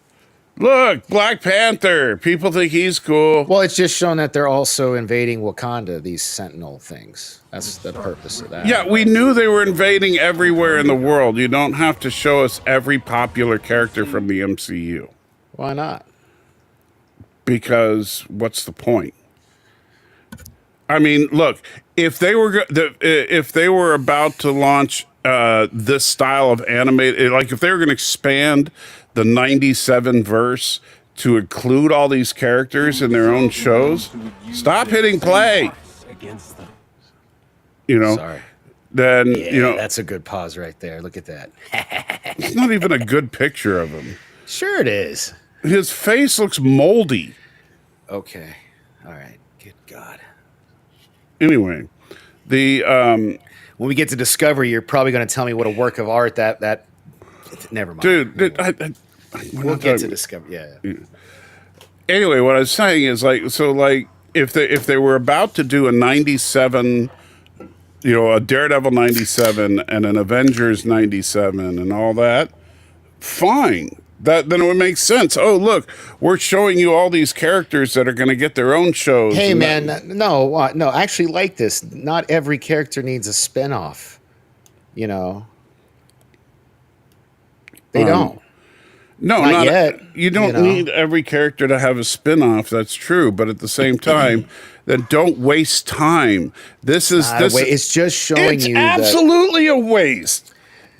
Look, Black Panther. People think he's cool. Well, it's just shown that they're also invading Wakanda. These Sentinel things. That's the purpose of that. Yeah, we knew they were invading everywhere in the world. You don't have to show us every popular character from the MCU. Why not? Because what's the point? I mean, look, if they were about to launch this style of animated, like if they were going to expand the 97 verse to include all these characters in their own shows, stop hitting play. Against them. Sorry. Then That's a good pause right there. Look at that. it's not even a good picture of him. Sure, it is. His face looks moldy. Okay. All right. Good God. Anyway, When we get to Discovery, you're probably going to tell me what a work of art that. Never mind. dude, we'll get to Discovery. Yeah. Anyway, what I was saying is if they were about to do a 97, a Daredevil 97 and an Avengers 97 and all that, fine. Then it would make sense. Oh, look, we're showing you all these characters that are going to get their own shows. Hey, man, no. I actually like this. Not every character needs a spinoff. They don't. No, Not yet, You don't need every character to have a spin-off. That's true, but at the same time, then don't waste time. This is It's just showing it's you absolutely a waste.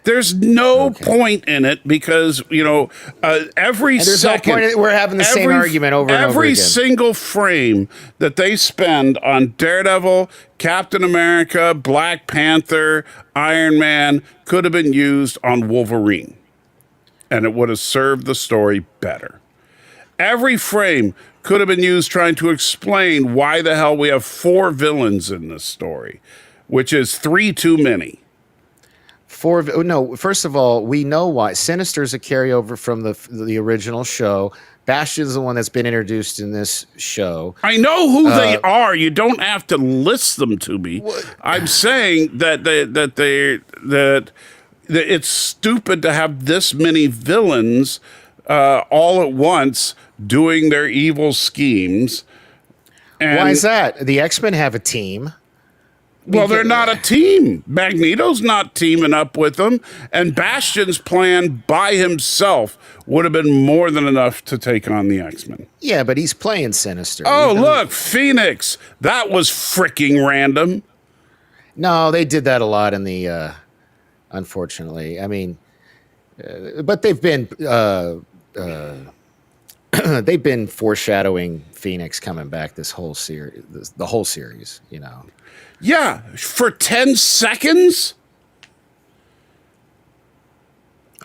There's no point in it because every there's second no point in it. We're having the same argument over and over every again. single frame that they spend on Daredevil, Captain America, Black Panther, Iron Man could have been used on Wolverine, and it would have served the story better. Every frame could have been used trying to explain why the hell we have 4 villains in this story, which is 3 too many. First of all, we know why. Sinister's a carryover from the original show. Bastion's the one that's been introduced in this show. I know who they are. You don't have to list them to me. I'm saying that it's stupid to have this many villains all at once doing their evil schemes. And, Why is that? The X-Men have a team. Well, they're not a team. Magneto's not teaming up with them, and Bastion's plan by himself would have been more than enough to take on the X-Men. Yeah, but he's playing Sinister. Oh, look, Phoenix. That was freaking random. No, they did that a lot in the. Unfortunately, I mean, but they've been they've been foreshadowing Phoenix coming back this whole series, the whole series. Yeah, for 10 seconds?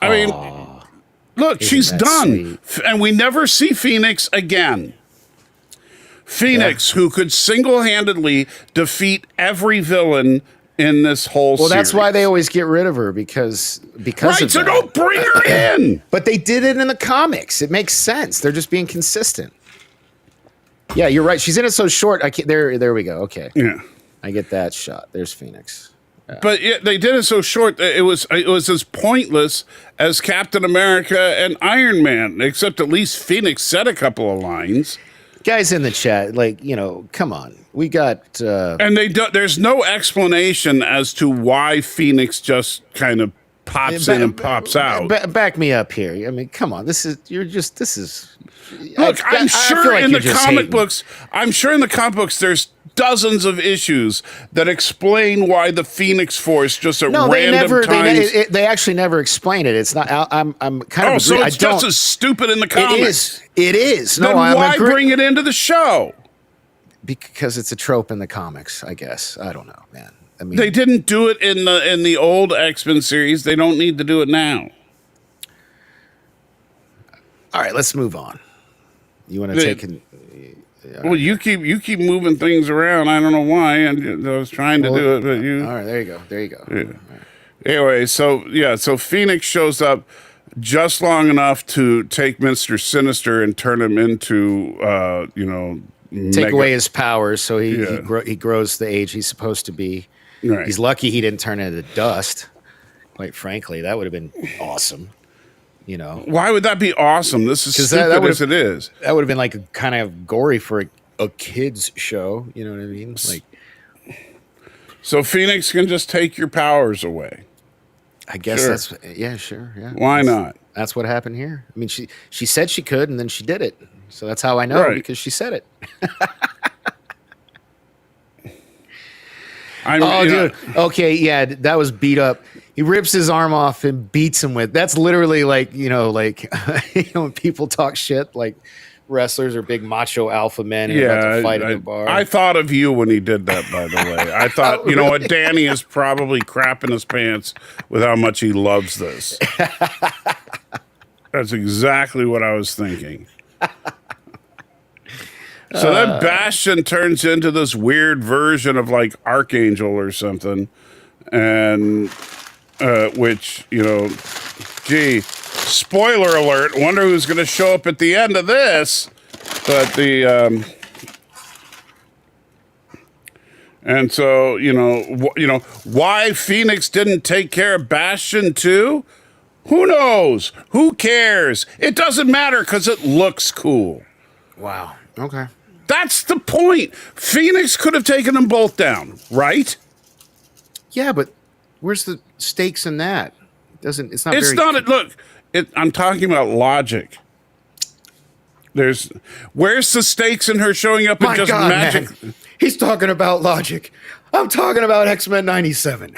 I mean, look, she's that done. And we never see Phoenix again. Phoenix, who could single-handedly defeat every villain in this whole series. Well, that's why they always get rid of her because right, of so that. don't bring her in. But they did it in the comics. It makes sense. They're just being consistent. Yeah, you're right. She's in it so short. I can't. There we go. Okay. Yeah. I get that shot. There's Phoenix. Yeah. But they did it so short that it was as pointless as Captain America and Iron Man, except at least Phoenix said a couple of lines. Guys in the chat, come on. We got... and there's no explanation as to why Phoenix just kind of pops in and pops out. Back me up here. I mean, come on. This is. Look, I'm sure in the comic books. books there's dozens of issues that explain why the Phoenix Force just at random times. They actually never explain it. It's not. I'm kind of. So it's just as stupid in the comics. It is. Then why bring it into the show? Because it's a trope in the comics, I guess. I don't know, man. I mean, they didn't do it in the old X-Men series. They don't need to do it now. All right, let's move on. You want to take it? Well, you keep moving things around. I don't know why. And I was trying to do it, but you. All right, there you go. There you go. Yeah. Right. Anyway, so Phoenix shows up just long enough to take Mr. Sinister and turn him into take away his powers, so he grows the age he's supposed to be. Right. He's lucky he didn't turn into dust. Quite frankly, that would have been awesome. You know, why would that be awesome? This is stupid as it is. That would have been like kind of gory for a kids show. You know what I mean? Like, so Phoenix can just take your powers away. I guess sure. Why not? That's what happened here. I mean, she said she could, and then she did it. So that's how I know, because she said it. Dude. Okay, yeah, that was beat up. He rips his arm off and beats him with. That's literally like when people talk shit, like wrestlers or big macho alpha men about to fight at the bar. I thought of you when he did that, by the way. I thought, you know what, Danny is probably crapping his pants with how much he loves this. That's exactly what I was thinking. So then Bastion turns into this weird version of like Archangel or something, and which, gee, spoiler alert, wonder who's going to show up at the end of this. But and so, why Phoenix didn't take care of Bastion too? Who knows? Who cares? It doesn't matter because it looks cool. Wow. Okay. That's the point. Phoenix could have taken them both down, right? Yeah, but where's the stakes in that? It's not. Look, I'm talking about logic. Where's the stakes in her showing up and just magic? Man. He's talking about logic. I'm talking about X-Men 97.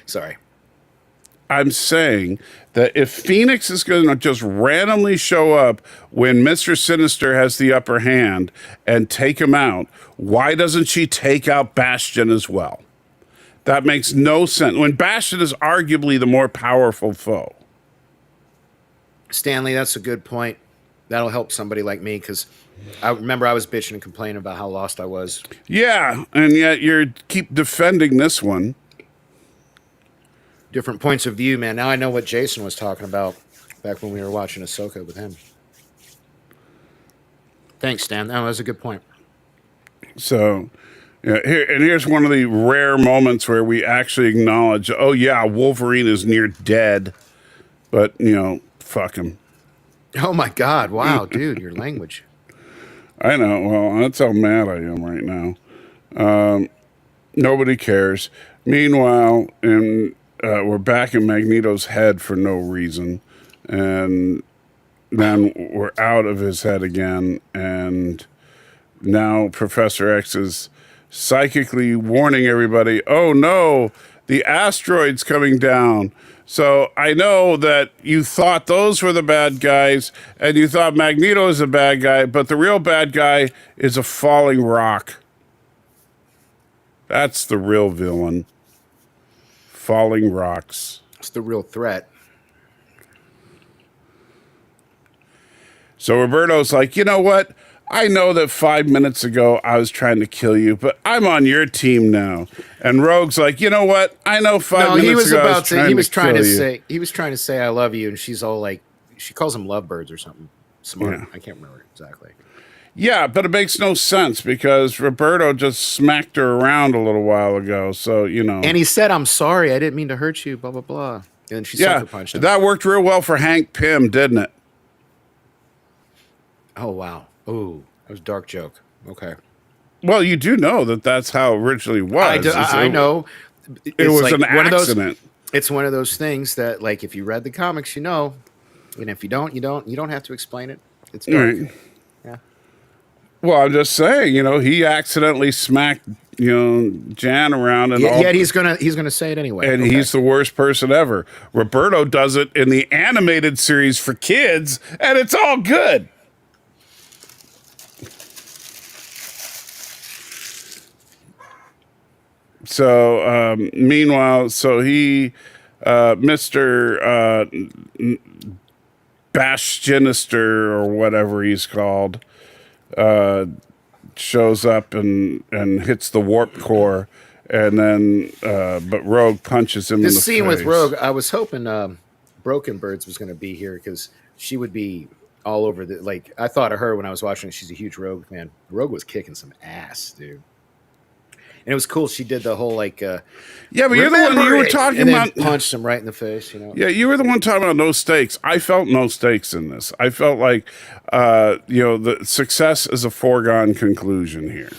Sorry. I'm saying that if Phoenix is going to just randomly show up when Mr. Sinister has the upper hand and take him out, why doesn't she take out Bastion as well? That makes no sense. When Bastion is arguably the more powerful foe. Stanley, that's a good point. That'll help somebody like me, because I remember I was bitching and complaining about how lost I was. Yeah, and yet you keep defending this one. Different points of view, man. Now I know what Jason was talking about back when we were watching Ahsoka with him. Thanks, Stan. That was a good point. So, here's one of the rare moments where we actually acknowledge, oh yeah, Wolverine is near dead, but fuck him. Oh my God! Wow, dude, your language. I know. Well, that's how mad I am right now. Nobody cares. Meanwhile, we're back in Magneto's head for no reason, and then we're out of his head again, and now Professor X is psychically warning everybody, oh no, the asteroid's coming down. So I know that you thought those were the bad guys, and you thought Magneto is a bad guy, but the real bad guy is a falling rock. That's the real villain. Falling rocks. It's the real threat. So Roberto's like, you know what? I know that 5 minutes ago I was trying to kill you, but I'm on your team now. And Rogue's like, you know what? I know 5 minutes ago I was trying to kill you. He was trying to say I love you, and she's all like, she calls them lovebirds or something smart. Yeah. I can't remember exactly. Yeah, but it makes no sense because Roberto just smacked her around a little while ago. So, And he said, I'm sorry. I didn't mean to hurt you, blah, blah, blah. And she sucker punched him. That worked real well for Hank Pym, didn't it? Oh, wow. Ooh, that was a dark joke. Okay. Well, you do know that that's how it originally was. I know. It was like an one of those. accident. It's one of those things that, like, if you read the comics, you know, and if you don't, you don't. You don't have to explain it. It's dark. Right. Yeah. Well, I'm just saying, he accidentally smacked, Jan around and all. Yet he's gonna say it anyway. And Okay. he's the worst person ever. Roberto does it in the animated series for kids, and it's all good. So, meanwhile, Mr. Bastionister or whatever he's called, shows up and hits the warp core, and then but Rogue punches him in the This scene with face. Rogue, I was hoping Broken Birds was going to be here because she would be all over the. Like, I thought of her when I was watching it. She's a huge Rogue fan. Rogue was kicking some ass, dude. And it was cool. She did the whole like. Yeah, but you're the one you were talking and then about. punched him right in the face. You know. Yeah, you were the one talking about no stakes. I felt no stakes in this. I felt like, the success is a foregone conclusion here.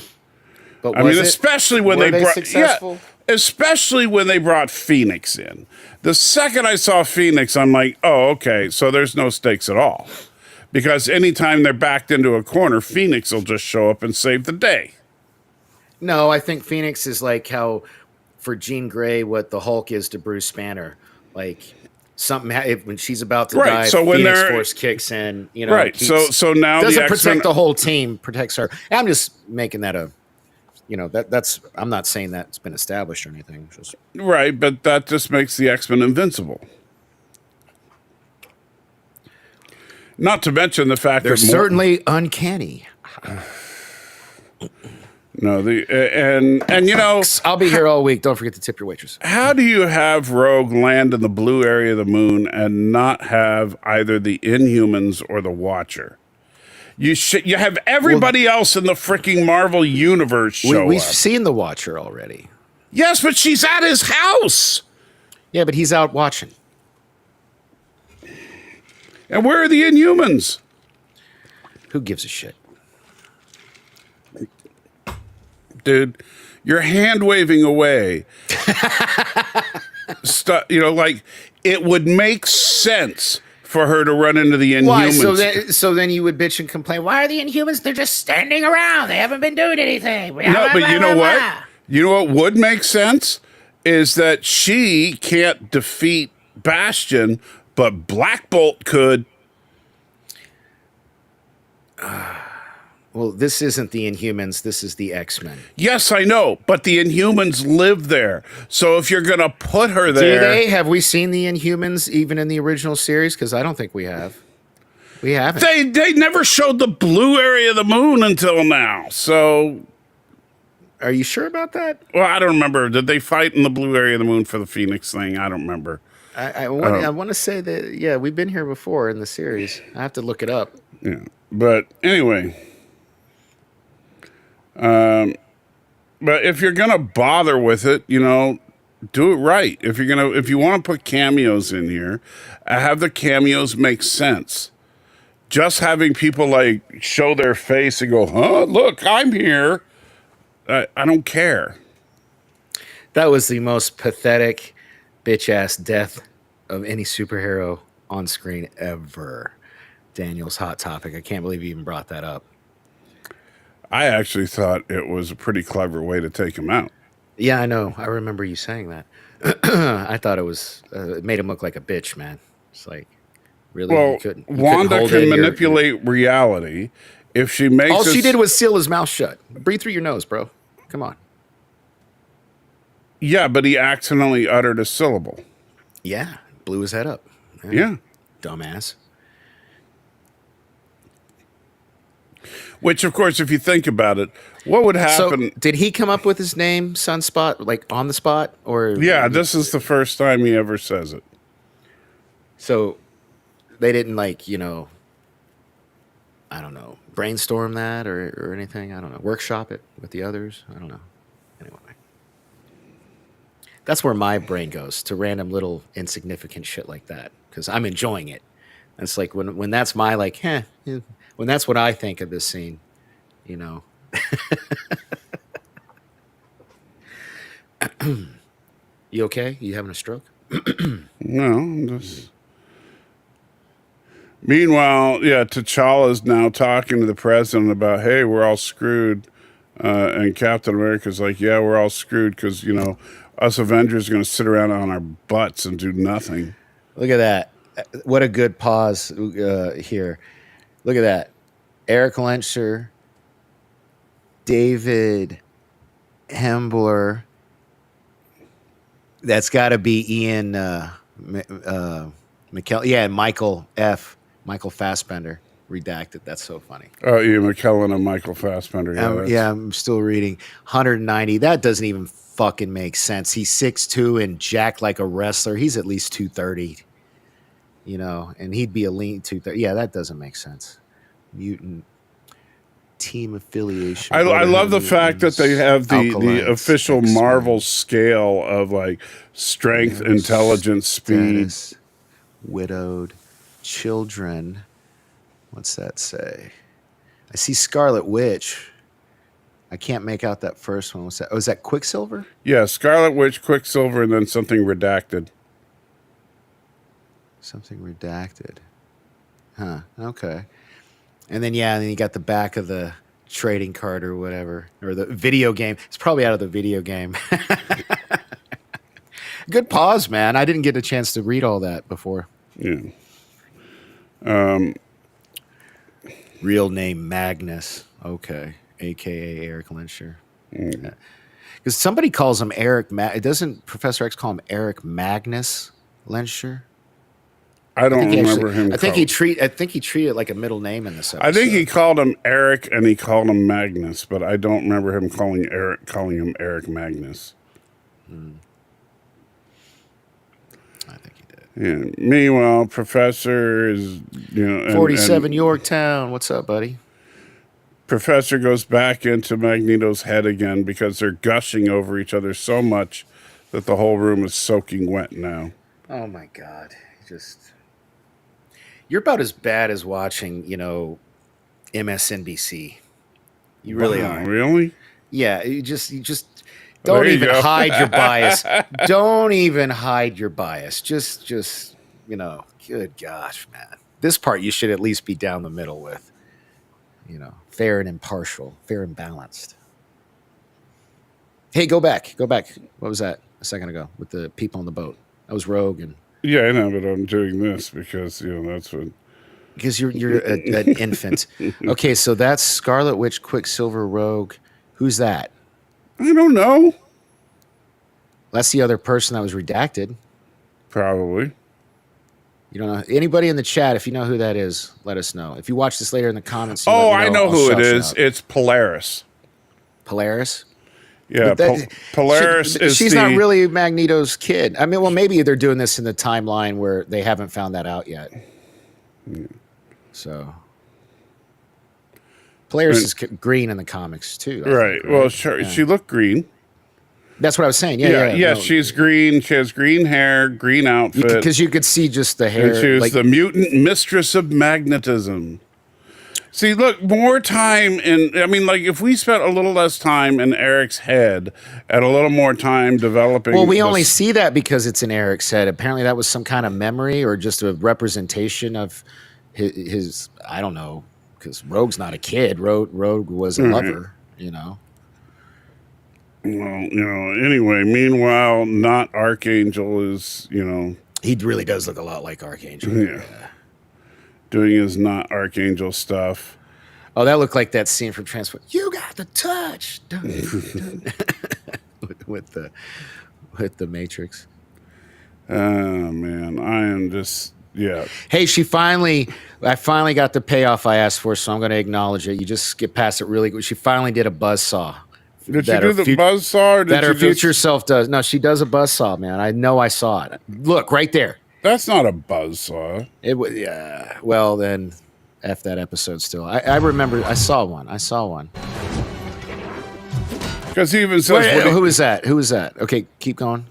But I mean, especially when were they brought, successful? especially when they brought Phoenix in. The second I saw Phoenix, I'm like, oh, okay, so there's no stakes at all, because anytime they're backed into a corner, Phoenix will just show up and save the day. No, I think Phoenix is like how for Jean Grey, what the Hulk is to Bruce Banner. Like something when she's about to die, So when Phoenix they're Force kicks in. You know, right. So now doesn't the protect the whole team, protects her. I'm just making that a, that's. I'm not saying that's been established or anything. Just right, but that just makes the X-Men invincible. Not to mention the fact they're that certainly uncanny. No, I'll be here all week. Don't forget to tip your waitress. how do you have Rogue land in the blue area of the moon and not have either the Inhumans or the Watcher? You have everybody else in the freaking Marvel universe show We've up. seen the Watcher already. Yes, but she's at his house. Yeah, but he's out watching. And where are the Inhumans? Who gives a shit? Dude, you're hand waving away. Like it would make sense for her to run into the Inhumans. Why? So then you would bitch and complain. Why are the Inhumans? They're just standing around. They haven't been doing anything. No, but you know what? You know what would make sense is that she can't defeat Bastion, but Black Bolt could. Well, this isn't the Inhumans. This is the X-Men. Yes, I know, but the Inhumans live there. So if you're going to put her there... Do they? Have we seen the Inhumans even in the original series? Because I don't think we have. We haven't. They never showed the blue area of the moon until now. So... Are you sure about that? Well, I don't remember. Did they fight in the blue area of the moon for the Phoenix thing? I don't remember. I want to say that, yeah, we've been here before in the series. I have to look it up. Yeah. But anyway... but if you're gonna bother with it, do it right. If you want to put cameos in here, have the cameos make sense. Just having people like show their face and go, "Huh, look, I'm here." I don't care. That was the most pathetic, bitch ass death of any superhero on screen ever. Daniel's hot topic. I can't believe you even brought that up. I actually thought it was a pretty clever way to take him out. Yeah, I know. I remember you saying that. I thought it made him look like a bitch, man. It's like, really? Well, you couldn't Wanda hold can in manipulate reality. If she makes all she did was seal his mouth shut. Breathe through your nose, bro. Come on. Yeah, but he accidentally uttered a syllable. Yeah, blew his head up. Yeah. Dumbass. Which, of course, if you think about it, what would happen? So, did he come up with his name, Sunspot, like on the spot, or? Yeah, this is the first time he ever says it. So, they didn't I don't know, brainstorm that or anything. I don't know, workshop it with the others. I don't know. Anyway, that's where my brain goes to random little insignificant shit like that because I'm enjoying it. And it's like when that's my when that's what I think of this scene, You okay? You having a stroke? No, I'm just. Meanwhile, yeah, T'Challa's now talking to the president about, hey, we're all screwed. And Captain America's like, yeah, we're all screwed because, us Avengers are going to sit around on our butts and do nothing. Look at that. What a good pause here. Look at that. Eric Lenscher, David Hembler. That's got to be Ian McKellen. Yeah, Michael Fassbender. Redacted. That's so funny. Oh, Ian McKellen and Michael Fassbender. Yeah, I'm still reading. 190. That doesn't even fucking make sense. He's 6'2" and jacked like a wrestler. He's at least 230. And he'd be a lean 230. Yeah, that doesn't make sense. Mutant team affiliation. I love the fact that they have the official Marvel scale of like strength, intelligence, speed. Status, widowed, children. What's that say? I see Scarlet Witch. I can't make out that first one. What's that? Oh, is that Quicksilver? Yeah, Scarlet Witch, Quicksilver, and then something redacted. Something redacted. Huh. Okay. And then you got the back of the trading card or whatever, or the video game. It's probably out of the video game. Good pause, man. I didn't get a chance to read all that before. Yeah. Real name Magnus. Okay. AKA Eric Lenscher. Because somebody calls him Eric. Doesn't Professor X call him Eric Magnus Lenscher? I don't remember him. I think he treated it like a middle name in this episode. I think he called him Eric and he called him Magnus, but I don't remember him calling him Eric Magnus. I think he did. Yeah. Meanwhile, Professor is 47 Yorktown. What's up, buddy? Professor goes back into Magneto's head again because they're gushing over each other so much that the whole room is soaking wet now. Oh my God! You're about as bad as watching, MSNBC. You really are. Really? Yeah. You just don't even hide your bias. Don't even hide your bias. Just good gosh, man. This part you should at least be down the middle with. Fair and impartial, fair and balanced. Hey, go back. What was that a second ago with the people on the boat? That was Rogue and. Yeah, I know, but I'm doing this because that's what. Because you're an infant. Okay, so that's Scarlet Witch, Quicksilver, Rogue. Who's that? I don't know. That's the other person that was redacted. Probably. You don't know anybody in the chat? If you know who that is, let us know. If you watch this later in the comments, I know who it is. It's Polaris. Polaris. Yeah, Polaris is. She's not really Magneto's kid. I mean, well, maybe they're doing this in the timeline where they haven't found that out yet. So, Polaris is green in the comics too. Right. Well, sure. Yeah. She looked green. That's what I was saying. Yeah. No. She's green. She has green hair, green outfit. Because you could see just the hair. And she was the mutant mistress of magnetism. See, look, more time if we spent a little less time in Eric's head and a little more time developing. Well, we only see that because it's in Eric's head. Apparently that was some kind of memory or just a representation of his I don't know, because Rogue's not a kid. Rogue was a lover, Well, anyway, meanwhile, not Archangel is, He really does look a lot like Archangel. Yeah. Doing his not Archangel stuff. Oh, that looked like that scene from Transform. You got the touch. with the Matrix. Oh, man. I am just, yeah. Hey, I finally got the payoff I asked for, so I'm going to acknowledge it. You just skip past it really quick. She finally did a buzzsaw. Did she do the buzzsaw? Or did that her future self does. No, she does a buzzsaw, man. I know I saw it. Look, right there. That's not a buzzsaw. It was, yeah. Well, then, F that episode still. I remember, I saw one. Because he even says... Wait, who is that? Okay, keep going.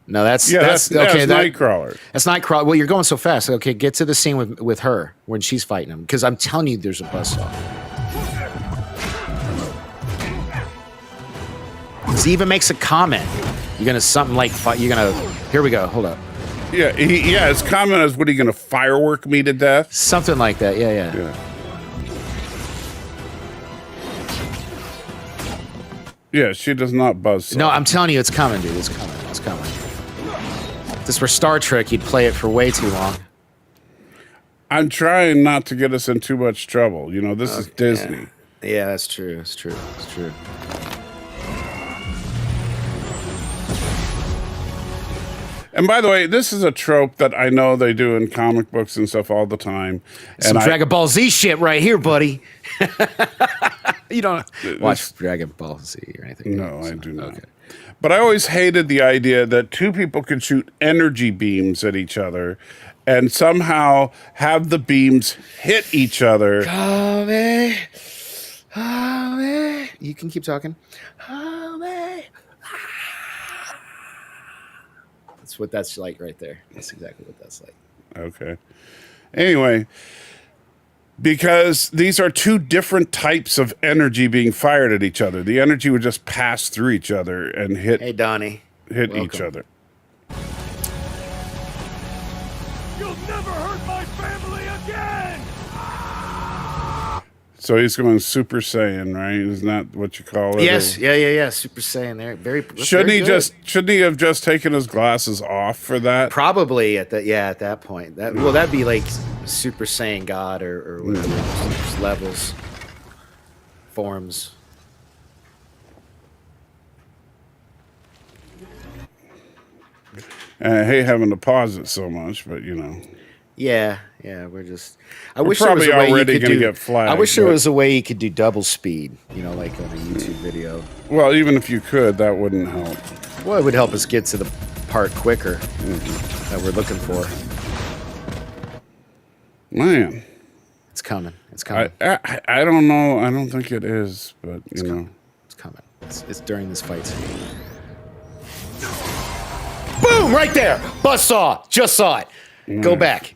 No, that's okay. That's Nightcrawler. That's Nightcrawler. Well, you're going so fast. Okay, get to the scene with her when she's fighting him. Because I'm telling you, there's a buzzsaw. Because he even makes a comment. You're gonna something like you're gonna. Here we go. Hold up. Yeah, his comment is, "What are you going to firework me to death?" Something like that. Yeah. Yeah, she does not buzz. No, I'm telling you, it's coming, dude. It's coming. It's coming. If this were Star Trek, you'd play it for way too long. I'm trying not to get us in too much trouble. You know, this is Disney. Yeah, that's true. It's true. It's true. And by the way, this is a trope that I know they do in comic books and stuff all the time. Some Dragon Ball Z shit right here, buddy. You don't watch Dragon Ball Z or anything? No, I do not. Okay. But I always hated the idea that two people could shoot energy beams at each other and somehow have the beams hit each other. You can keep talking. That's what that's like right there. That's exactly what that's like. Okay. Anyway, because these are two different types of energy being fired at each other. The energy would just pass through each other and hit. Hey, Donnie. Hit each other. You'll never hurt my family again! So he's going Super Saiyan, right? Isn't that what you call it? Yes. Yeah. Super Saiyan there. Shouldn't he have just taken his glasses off for that? Probably at that point. That'd be like Super Saiyan God or whatever. Levels. Forms. I hate having to pause it so much, but you know. Yeah, we're just. I We're wish there was probably a way you already could gonna do. get flagged, I wish there but- was a way you could do double speed. You know, like on a YouTube video. Well, even if you could, that wouldn't help. Well, it would help us get to the part quicker that we're looking for. Man, It's coming. It's coming. I don't know. I don't think it is, but you know. It's coming. It's during this fight scene. Boom! Right there. Buzzsaw. Just saw it. Go back.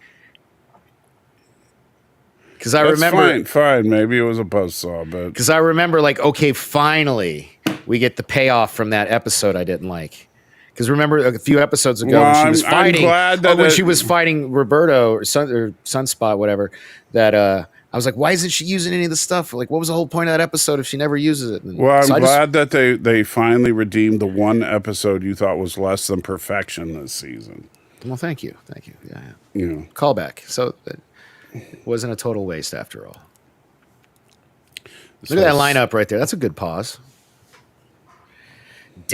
Because I remember. Fine. Maybe it was a buzzsaw, but Because I remember, like, okay, finally we get the payoff from that episode I didn't like. Because remember a few episodes ago when she was fighting, she was fighting Roberto or Sunspot, whatever. That I was like, why isn't she using any of the stuff? Like, what was the whole point of that episode if she never uses it? And well, I'm glad that they finally redeemed the one episode you thought was less than perfection this season. Well, thank you. Yeah. You know, Callback. So it wasn't a total waste after all. Look at that lineup right there. That's a good pause. Are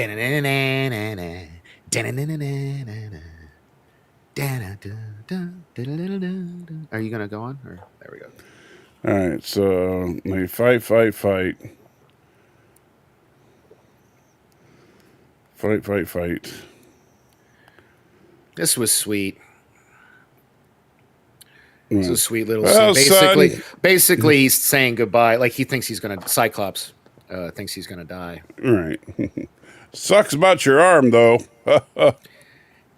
you gonna go on? Or there we go. all right. So they fight. This was sweet. It's a sweet little Well, scene. son. Basically, he's saying goodbye. Like he thinks he's gonna. Cyclops thinks he's gonna die. Right. Sucks about your arm, though.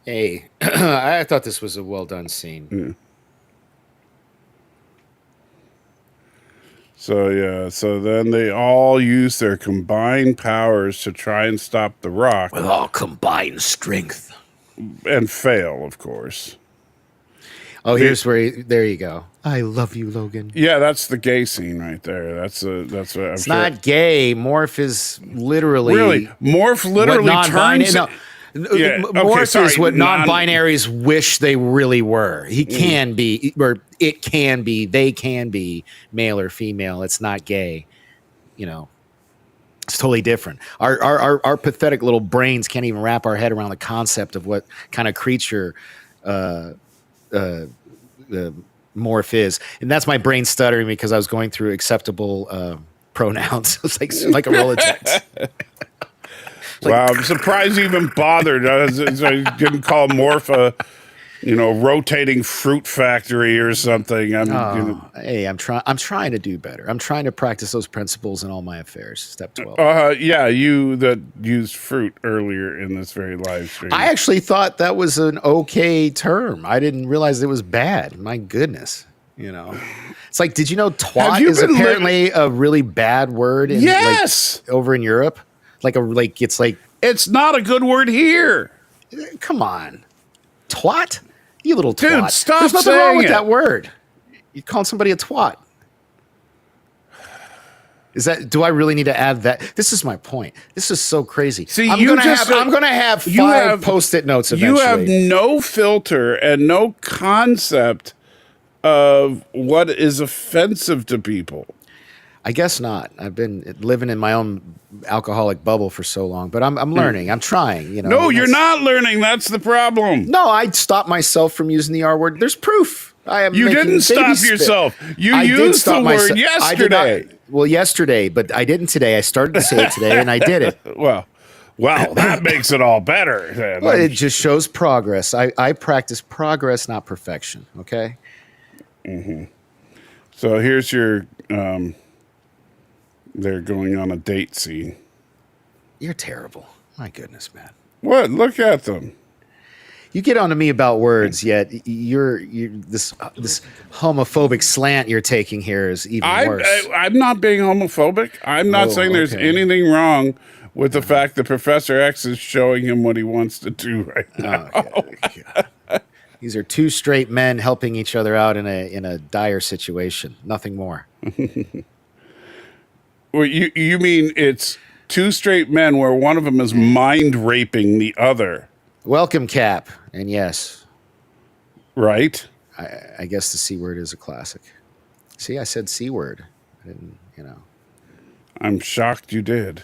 Hey, I thought this was a well done scene. Yeah. So then they all use their combined powers to try and stop the Rock With all combined strength. and fail, of course. Oh, here's where. There you go. I love you, Logan. Yeah, that's the gay scene right there. That's what I'm It's not gay. Morph is literally really Morph literally turns. Yeah, Morph is what non- non-binaries wish they really were. He can be, or it can be, they can be male or female. It's not gay. You know, it's totally different. Our pathetic little brains can't even wrap our head around the concept of what kind of creature the morph is. And that's my brain stuttering because I was going through acceptable pronouns. It's like a Rolodex. Wow, I'm surprised you even bothered. I didn't call Morph a, rotating fruit factory or something. Hey, I'm trying to do better. I'm trying to practice those principles in all my affairs. Step 12. Yeah, you that used fruit earlier in this very live stream. I actually thought that was an okay term. I didn't realize it was bad. My goodness. It's like, did you know twat is apparently a really bad word? Yes. Over in Europe? It's like, It's not a good word here. come on, twat, you little twat. Dude, stop There's nothing wrong saying with it. that word. You calling somebody a twat? Do I really need to add that? This is my point. This is so crazy. See, I'm gonna have five Post-it notes eventually. You have no filter and no concept of what is offensive to people. I guess not. I've been living in my own alcoholic bubble for so long, but I'm learning. I'm trying. You know. No, you're not learning. That's the problem. No, I stopped myself from using the R word. There's proof. You didn't stop yourself. You used the word yesterday. Well, yesterday, but I didn't today. I started to say it today, and I did it. Well, that makes it all better. Then. Well, it just shows progress. I practice progress, not perfection. Okay. Mm-hmm. So here's your. They're going on a date scene. You're terrible. My goodness, man. What? Look at them. You get on to me about words, yet you're this homophobic slant you're taking here is even worse. I'm not being homophobic. I'm not saying there's anything wrong with the fact that Professor X is showing him what he wants to do right now. Okay. These are two straight men helping each other out in a dire situation. Nothing more. Well, you mean it's two straight men where one of them is mind raping the other? Welcome, Cap. And yes. Right? I guess the C word is a classic. See, I said C word. I didn't, I'm shocked you did.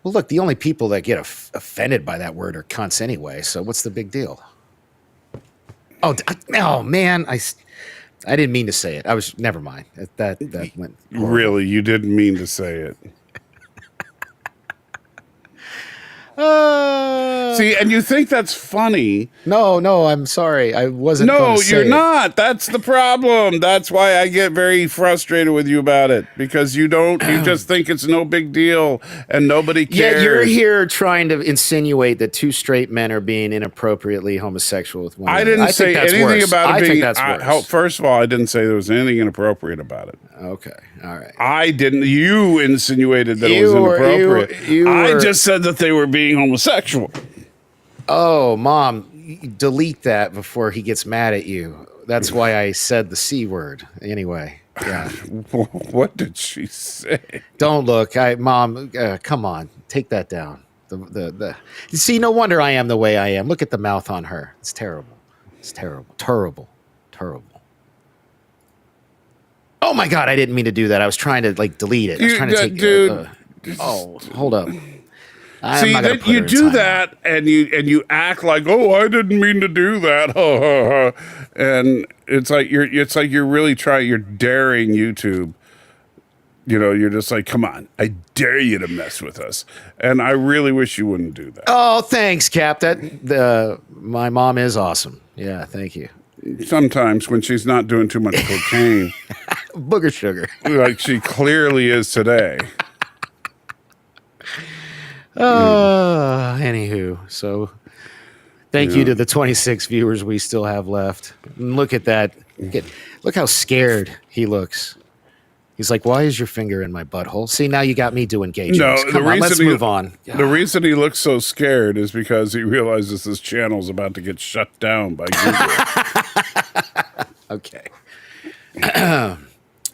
Well, look, the only people that get offended by that word are cunts anyway, so what's the big deal? Oh man, I didn't mean to say it. Never mind. That went horrible. Really, you didn't mean to say it. See, and you think that's funny. No, I'm sorry. I wasn't No, going to say you're it. not. That's the problem. That's why I get very frustrated with you about it. Because you just think it's no big deal and nobody cares. Yeah, you're here trying to insinuate that two straight men are being inappropriately homosexual with one I another. didn't say anything about it being... I think that's worse. First of all, I didn't say there was anything inappropriate about it. Okay, all right. I didn't. You insinuated that it was inappropriate. I just said that they were being homosexual. Oh, Mom, delete that before he gets mad at you. That's why I said the C word. Anyway, yeah. What did she say? Don't look. Mom, come on. Take that down. You see, no wonder I am the way I am. Look at the mouth on her. It's terrible. It's terrible. Terrible. Terrible. Oh my God, I didn't mean to do that. I was trying to delete it. I was trying to take dude. Hold up. See that you do that and you act like, oh, I didn't mean to do that. And it's like you're really trying, you're daring YouTube. You're just like, come on, I dare you to mess with us. And I really wish you wouldn't do that. Oh, thanks, Cap. My mom is awesome. Yeah, thank you. Sometimes when she's not doing too much cocaine. Booger sugar. Like she clearly is today. Anywho, so thank you to the 26 viewers we still have left. And look at that. Look how scared he looks. He's like, why is your finger in my butthole? See, now you got me doing gay jokes. Come on, let's move on. The reason he looks so scared is because he realizes his channel's about to get shut down by Google. Okay. I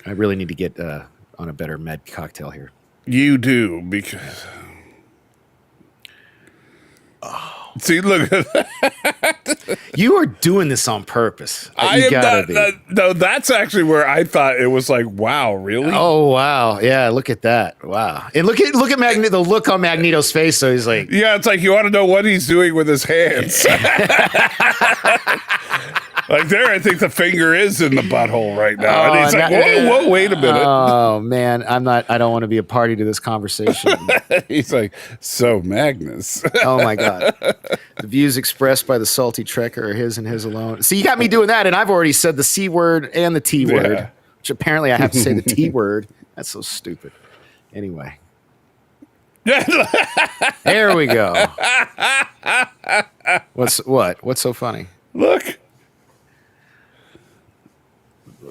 really need to get on a better med cocktail here. You do, because... See, look at that. You are doing this on purpose. No, that's actually where I thought it was like, wow, really? Oh, wow. Yeah, look at that. Wow. And look at the look on Magneto's face. So he's like... Yeah, it's like you want to know what he's doing with his hands. Like there, I think the finger is in the butthole right now. And he's like, whoa, wait a minute. Oh, man. I don't want to be a party to this conversation. He's like, so Magnus. Oh, my God. The views expressed by the salty trekker are his and his alone. See, you got me doing that, and I've already said the C word and the T word, which apparently I have to say the T word. That's so stupid. Anyway. There we go. What's so funny? Look.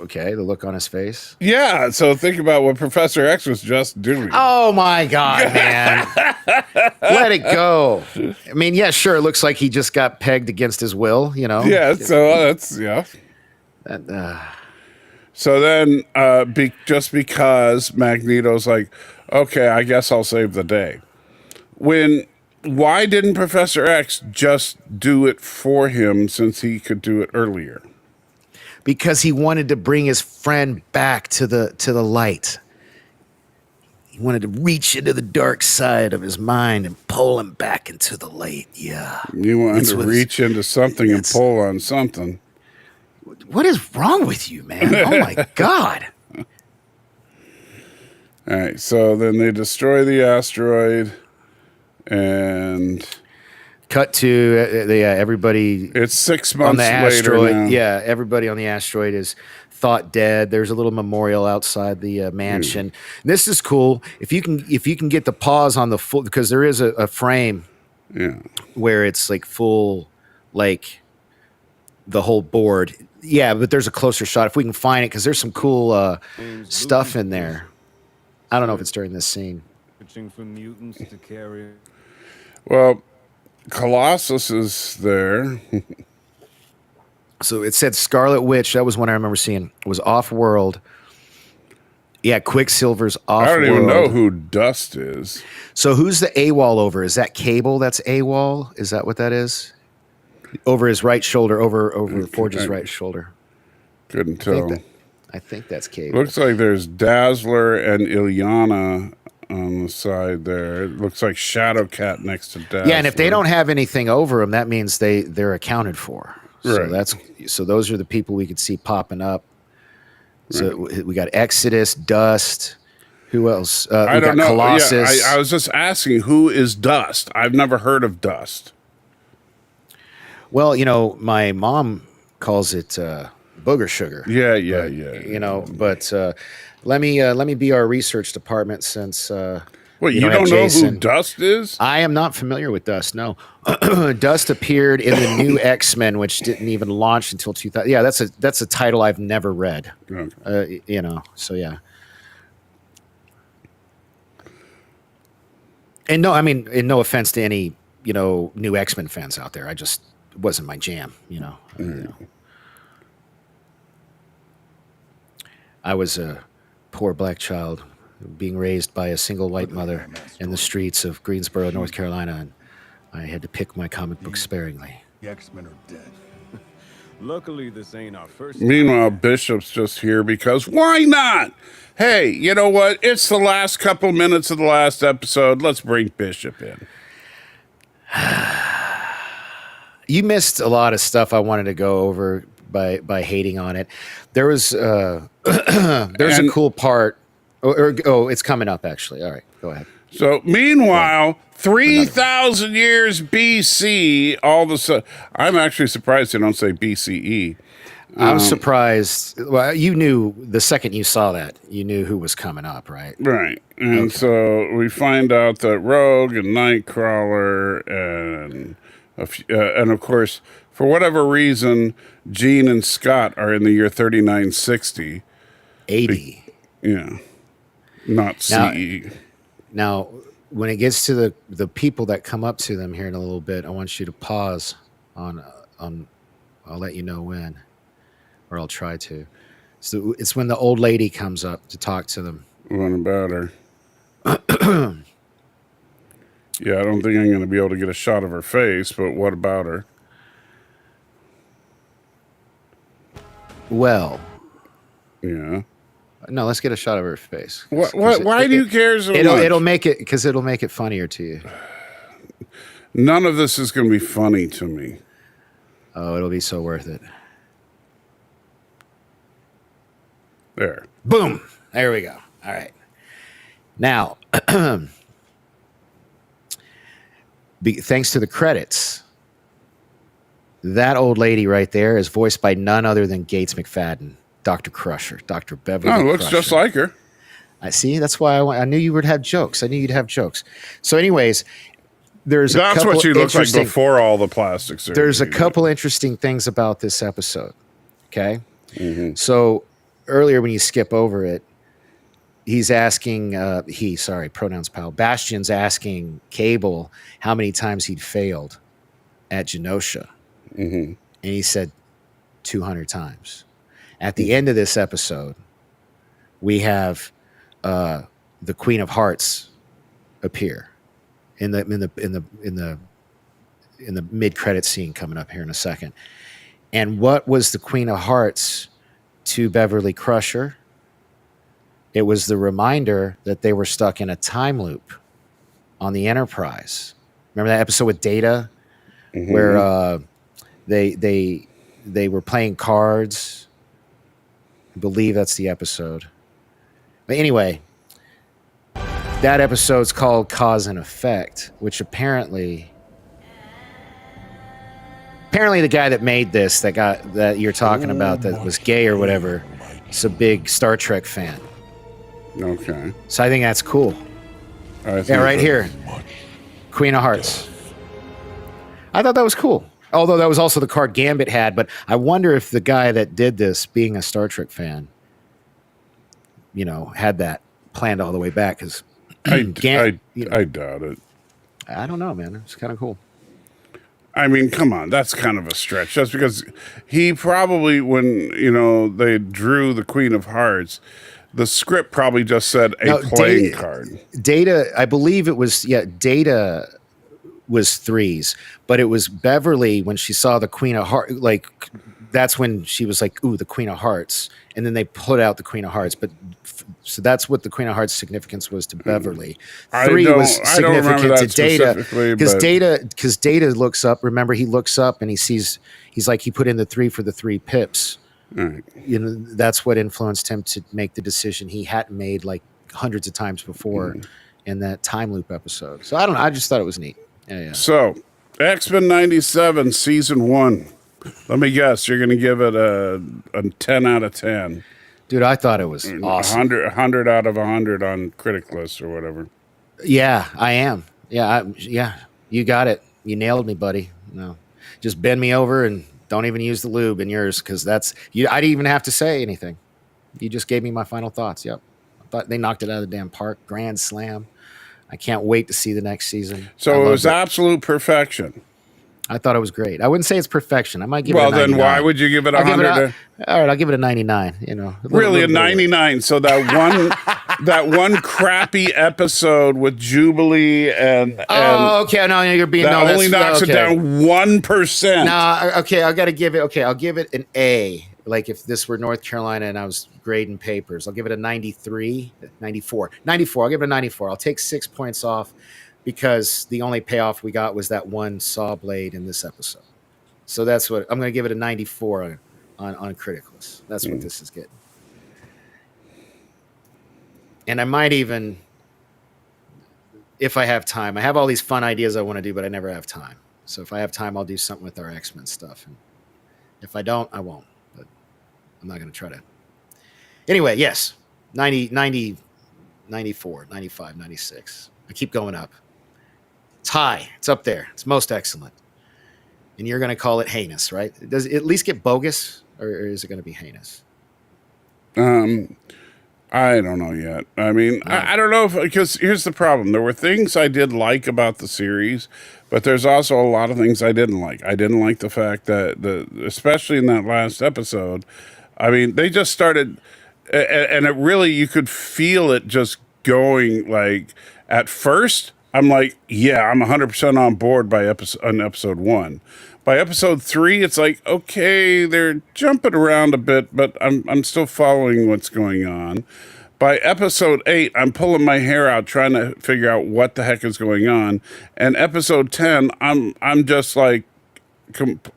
Okay, the look on his face. Yeah, so think about what Professor X was just doing. Oh my God, man. Let it go. I mean, yeah, sure. It looks like he just got pegged against his will, you know? Yeah, so that's, yeah. That, So then, just because Magneto's like, okay, I guess I'll save the day. Why didn't Professor X just do it for him since he could do it earlier? because he wanted to bring his friend back to the light. He wanted to reach into the dark side of his mind and pull him back into the light. Yeah. You wanted to reach into something and pull on something. What is wrong with you, man? Oh my God. All right, so then they destroy the asteroid, and cut to everybody. It's 6 months on the later asteroid. now. Yeah, everybody on the asteroid is thought dead. There's a little memorial outside the mansion. This is cool. If you can get the pause on the full, because there is a frame where it's like full, like the whole board. Yeah, but there's a closer shot if we can find it, because there's some cool stuff in there. I don't know if it's during this scene. For mutants to carry. Well, Colossus is there. So it said Scarlet Witch. That was one I remember seeing. It was off-world. Yeah, Quicksilver's off-world. I don't even know who Dust is. So who's the AWOL over? Is that Cable that's AWOL? Is that what that is? Over his right shoulder, over Forge's right shoulder. Couldn't tell. I think that's Cable. Looks like there's Dazzler and Ilyana on the side there. It looks like Shadowcat next to Dazzler. Yeah, and if they don't have anything over them, that means they're accounted for. So Right. so those are the people we could see popping up. So we got Exodus, Dust. Who else? I don't know. Colossus. Yeah, I was just asking, who is Dust? I've never heard of Dust. Well, my mom calls it booger sugar. Yeah. But let me be our research department since. Wait, you don't know who Dust is? I am not familiar with Dust. No, Dust appeared in the new X-Men, which didn't even launch until 2000. Yeah, that's a title I've never read. Okay. So yeah. And no, I mean, and no offense to any new X-Men fans out there. It wasn't my jam. I was a poor black child being raised by a single white mother in the streets of Greensboro, North Carolina, and I had to pick my comic books sparingly. The X-Men are dead. Luckily, this ain't our first. Meanwhile, Bishop's just here because why not? Hey, you know what? It's the last couple minutes of the last episode. Let's bring Bishop in. You missed a lot of stuff I wanted to go over by hating on it. There was there's a cool part. It's coming up actually. All right, go ahead. So meanwhile, 3,000 years BC, all of a sudden, I'm actually surprised they don't say BCE. I'm surprised. Well, you knew the second you saw that, you knew who was coming up, right? Right. And so we find out that Rogue and Nightcrawler and of course, for whatever reason, Jean and Scott are in the year 3960. 80. Yeah. Not CE. Now, when it gets to the people that come up to them here in a little bit, I want you to pause on I'll let you know when, or I'll try to. So it's when the old lady comes up to talk to them. What about her? Yeah, I don't think I'm going to be able to get a shot of her face, but what about her? Well. Yeah. No, let's get a shot of her face. What? Why do you care so much? It'll make it funnier to you. None of this is going to be funny to me. Oh, it'll be so worth it. There. Boom. There we go. All right. Now, thanks to the credits, that old lady right there is voiced by none other than Gates McFadden, Dr. Crusher, Dr. Beverly Oh, looks Crusher. just like her. I see. That's why I knew you would have jokes. I knew you'd have jokes. So, anyways, that's what she looks like before all the plastic surgery. There's a couple interesting things about this episode. Okay, so earlier when you skip over it, he's asking pronouns pal. Bastion's asking Cable how many times he'd failed at Genosha. Mm-hmm. And he said 200 times. At the end of this episode, we have the Queen of Hearts appear in the mid-credit scene coming up here in a second. And what was the Queen of Hearts to Beverly Crusher? It was the reminder that they were stuck in a time loop on the Enterprise. Remember that episode with Data, where they were playing cards? I believe that's the episode. But anyway, that episode's called Cause and Effect, which apparently the guy that made this, that you're talking about, that was gay or whatever, is a big Star Trek fan. Okay. So I think that's cool. Yeah, right here. Queen of Hearts. I thought that was cool. Although that was also the card Gambit had, but I wonder if the guy that did this, being a Star Trek fan, had that planned all the way back. Because I doubt it. I don't know, man. It's kind of cool. I mean, come on, that's kind of a stretch. Just because he probably, when they drew the Queen of Hearts, the script probably just said playing card. Data, I believe it was, Data was threes, but it was Beverly when she saw the Queen of Hearts, that's when she was like, ooh, the Queen of Hearts. And then they put out the Queen of Hearts. But so that's what the Queen of Hearts significance was to Beverly. Three was significant to Data. Because Data looks up, remember, he looks up and he's like, he put in the 3 for the 3 pips. Right. That's what influenced him to make the decision he hadn't made like hundreds of times before in that time loop episode. So I don't know. I just thought it was neat. Yeah. So X-Men 97 season 1. Let me guess, you're going to give it a 10 out of 10. Dude, I thought it was awesome. 100 out of 100 on Critic List or whatever. Yeah, I am. Yeah, you got it. You nailed me, buddy. No, just bend me over and don't even use the lube in yours, because that's you. I didn't even have to say anything. You just gave me my final thoughts. Yep, I thought they knocked it out of the damn park. Grand slam. I can't wait to see the next season. So it was absolute perfection. I thought it was great. I wouldn't say it's perfection. I might give it a 99. Well, then why would you give it 100? All right, I'll give it a 99. Really, a 99. So that one crappy episode with Jubilee and okay, no, you're being that only knocks it down 1%. No, okay, I'll give it an A. Like if this were North Carolina and I was grading papers, I'll give it a 94. I'll give it a 94. I'll take 6 points off, because the only payoff we got was that one saw blade in this episode. So that's what I'm going to give it a 94 on Criticalist. That's what this is getting. And I might even, if I have time, I have all these fun ideas I want to do, but I never have time. So if I have time, I'll do something with our X-Men stuff. And if I don't, I won't. But I'm not going to try to. Anyway, yes, 90, 94, 95, 96. I keep going up. It's high. It's up there. It's most excellent. And you're going to call it heinous, right? Does it at least get bogus, or is it going to be heinous? I don't know yet. I mean, I don't know, because here's the problem. There were things I did like about the series, but there's also a lot of things I didn't like. I didn't like the fact that, especially in that last episode, I mean, they just started, and it really, you could feel it just going, like, at first, I'm like, yeah, I'm 100% on board by episode 1. By episode 3, it's like, okay, they're jumping around a bit, but I'm still following what's going on. By episode 8, I'm pulling my hair out trying to figure out what the heck is going on. And episode 10, I'm just like,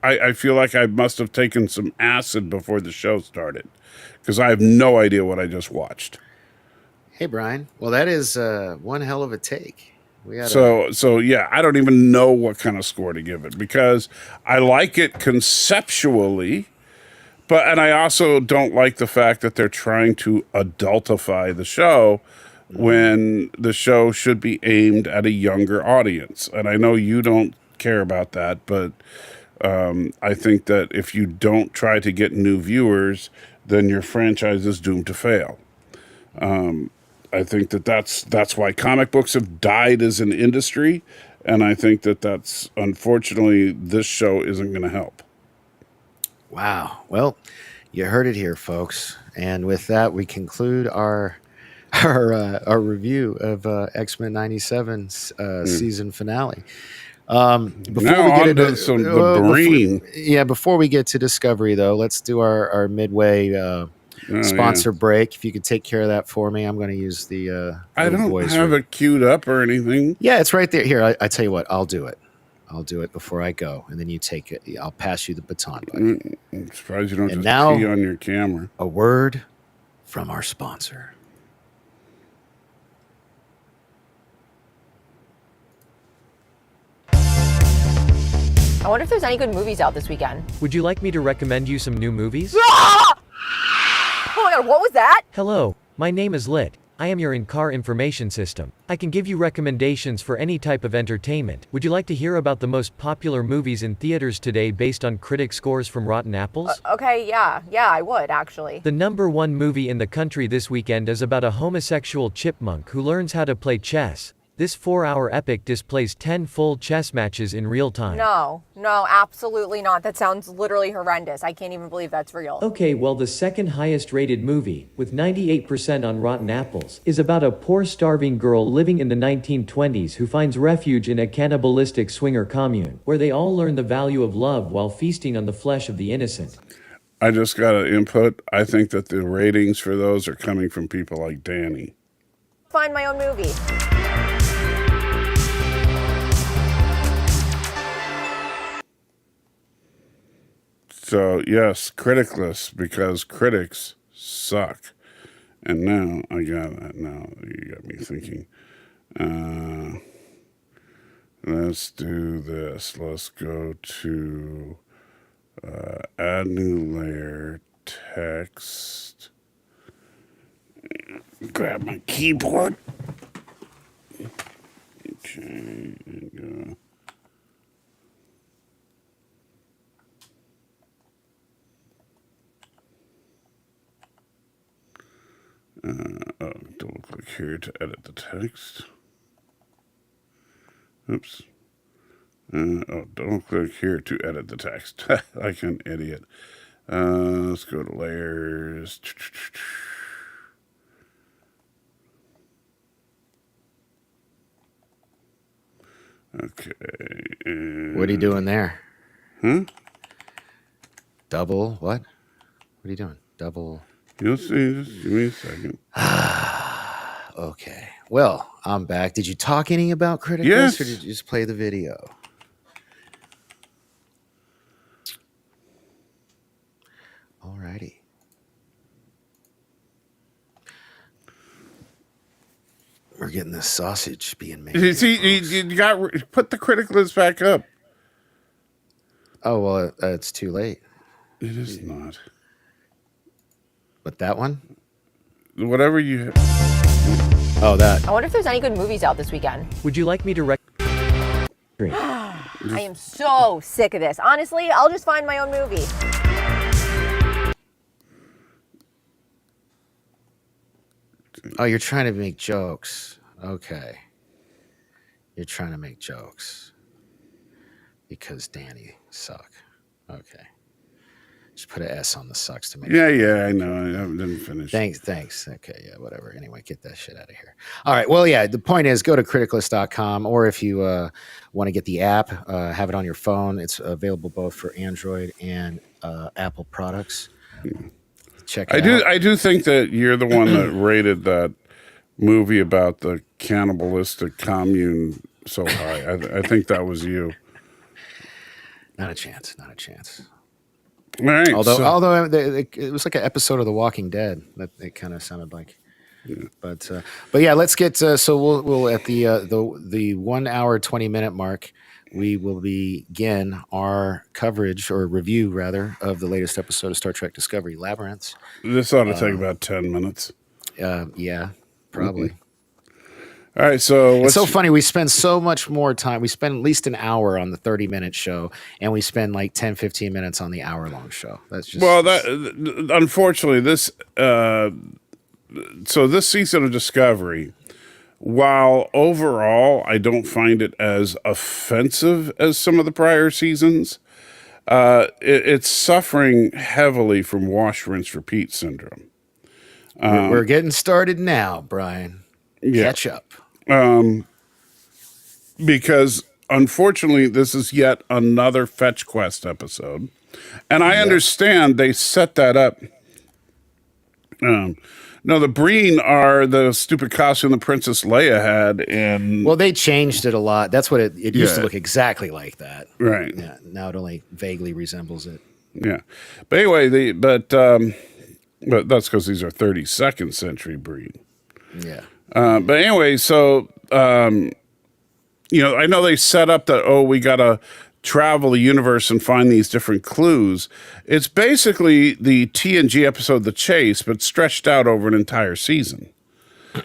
I feel like I must have taken some acid before the show started, because I have no idea what I just watched. Hey, Brian. Well, that is one hell of a take. So yeah, I don't even know what kind of score to give it, because I like it conceptually, and I also don't like the fact that they're trying to adultify the show when the show should be aimed at a younger audience. And I know you don't care about that, but I think that if you don't try to get new viewers, then your franchise is doomed to fail. I think that that's why comic books have died as an industry, and I think that that's unfortunately this show isn't going to help. Wow. Well, you heard it here, folks. And with that, we conclude our our review of X-Men 97's season finale. Before Now we get on into to the Breen. before we get to Discovery, though, let's do our midway sponsor break. If you could take care of that for me, I'm going to use the. I don't have it queued up or anything. Yeah, it's right there. Here, I tell you what, I'll do it. I'll do it before I go, and then you take it. I'll pass you the baton, buddy. I'm surprised you don't And just now, key on your camera. A word from our sponsor. I wonder if there's any good movies out this weekend. Would you like me to recommend you some new movies? Ah! Oh my god, what was that? Hello, my name is Lit. I am your in-car information system. I can give you recommendations for any type of entertainment. Would you like to hear about the most popular movies in theaters today based on critic scores from Rotten Apples? Okay, yeah, I would, actually. The #1 movie in the country this weekend is about a homosexual chipmunk who learns how to play chess. This 4-hour epic displays 10 full chess matches in real time. No, absolutely not. That sounds literally horrendous. I can't even believe that's real. Okay, well, the second highest rated movie, with 98% on Rotten Apples, is about a poor starving girl living in the 1920s who finds refuge in a cannibalistic swinger commune, where they all learn the value of love while feasting on the flesh of the innocent. I just got an input. I think that the ratings for those are coming from people like Danny. Find my own movie. So, yes, criticless, because critics suck. And now, I got that. Now, you got me thinking. Let's do this. Let's go to add new layer, text. Grab my keyboard. Okay, and go. Double click here to edit the text. Oops. Double click here to edit the text. Like an idiot. Let's go to layers. Okay. What are you doing there? Double what? What are you doing? Double. You'll see. Just give me a second. Okay. Well, I'm back. Did you talk any about Criticus, Yes. or did you just play the video? Alrighty. We're getting this sausage being made. You see, you got put the critic list back up. Oh, well, it's too late. It is not. But that one? Whatever you. Oh, that. I wonder if there's any good movies out this weekend. Would you like me to I am so sick of this. Honestly, I'll just find my own movie. Oh, you're trying to make jokes. Okay. You're trying to make jokes. Because Danny suck. Okay. Just put an S on the sucks to make Yeah, I know. I didn't finish. Thanks. Okay, yeah, whatever. Anyway, get that shit out of here. All right. Well, yeah, the point is go to criticlist.com, or if you want to get the app, have it on your phone. It's available both for Android and Apple products. Check it out. I do think that you're the one that rated that movie about the cannibalistic commune so high. I think that was you. Not a chance. All right. Although it was like an episode of The Walking Dead that it kind of sounded like. Yeah. But yeah, let's get so we'll at the 1 hour 20-minute mark, we will begin our coverage or review rather of the latest episode of Star Trek Discovery, Labyrinths. This ought to take about 10 minutes. Yeah, probably. All right, so It's so funny. We spend so much more time. We spend at least an hour on the 30-minute show, and we spend like 10, 15 minutes on the hour-long show. That's just well, that unfortunately this so this season of Discovery, while overall I don't find it as offensive as some of the prior seasons, it's suffering heavily from wash, rinse, repeat syndrome. we're getting started now, Brian. Catch up. Because unfortunately this is yet another fetch quest episode, and I understand they set that up. No, the Breen are the stupid costume the Princess Leia had in. Well, they changed it a lot. That's what it used to Yeah. look exactly like that. Right. Yeah. Now it only vaguely resembles it. Yeah, but anyway, but that's because these are 32nd century Breen. Yeah. But anyway, so I know they set up that we gotta travel the universe and find these different clues. It's basically the TNG episode The Chase, but stretched out over an entire season.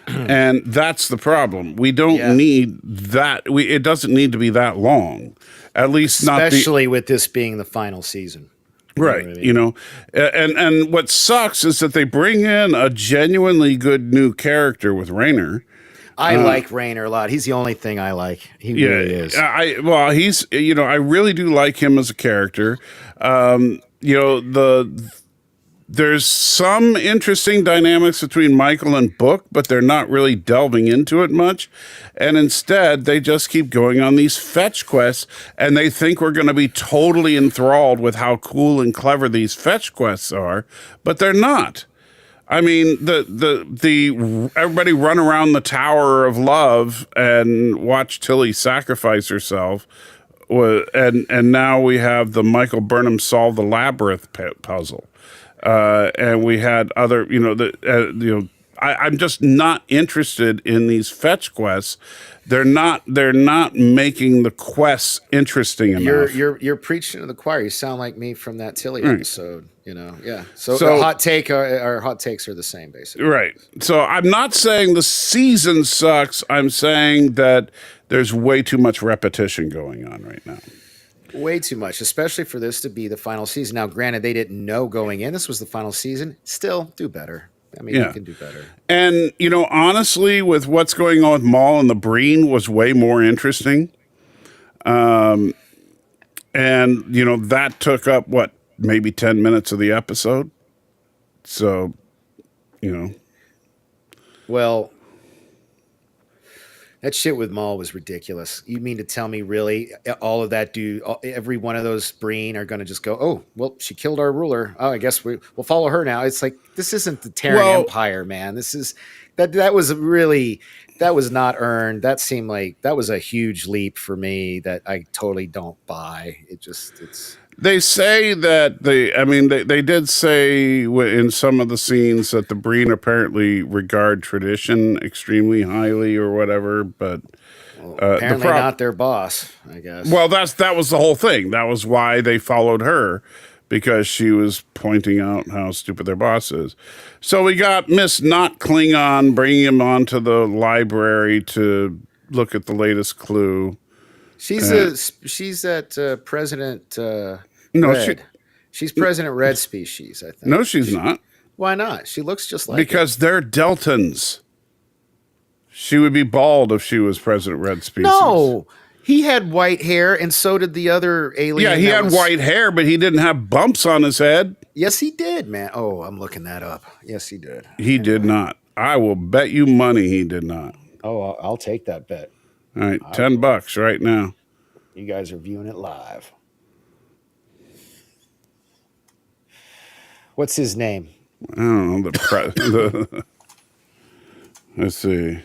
And that's the problem. We don't need that. It doesn't need to be that long. At least Especially with this being the final season. Right. You know what I mean? And what sucks is that they bring in a genuinely good new character with Rayner. I like Rayner a lot. He's the only thing I like. He really is. He's, I really do like him as a character. There's some interesting dynamics between Michael and Book, but they're not really delving into it much. And instead, they just keep going on these fetch quests, and they think we're going to be totally enthralled with how cool and clever these fetch quests are, but they're not. I mean, the everybody run around the Tower of Love and watch Tilly sacrifice herself, and now we have the Michael Burnham solve the Labyrinth puzzle. And we had other, I'm just not interested in these fetch quests. They're not making the quests interesting enough. You're preaching to the choir. You sound like me from that Tilly episode. Yeah. So hot take, our hot takes are the same, basically. Right. So I'm not saying the season sucks. I'm saying that there's way too much repetition going on right now. Way too much, especially for this to be the final season. Now, granted, they didn't know going in this was the final season. Still, do better. I mean, you can do better. And, honestly, with what's going on with Maul and the Breen was way more interesting. And, that took up, maybe 10 minutes of the episode? So, Well, that shit with Maul was ridiculous. You mean to tell me, really, all of that every one of those Breen are going to just go, oh, well, she killed our ruler. Oh, I guess we'll follow her now. It's like, this isn't the Terran Empire, man. This is, that was not earned. That seemed like, that was a huge leap for me that I totally don't buy. It's... They say that they did say in some of the scenes that the Breen apparently regard tradition extremely highly or whatever, but apparently not their boss, I guess. Well, that was the whole thing. That was why they followed her, because she was pointing out how stupid their boss is. So we got Miss Not Klingon bringing him onto the library to look at the latest clue. She's at President Red. She's President Red species, I think. No, she's not. Why not? She looks just like because they're Deltans. She would be bald if she was President Red species. No, he had white hair, and so did the other alien. Yeah, he had white hair, but he didn't have bumps on his head. Yes, he did, man. Oh, I'm looking that up. Yes, he did. He did not. I will bet you money he did not. Oh, I'll take that bet. All right, $10 right now. You guys are viewing it live. What's his name? I don't know. Let's see.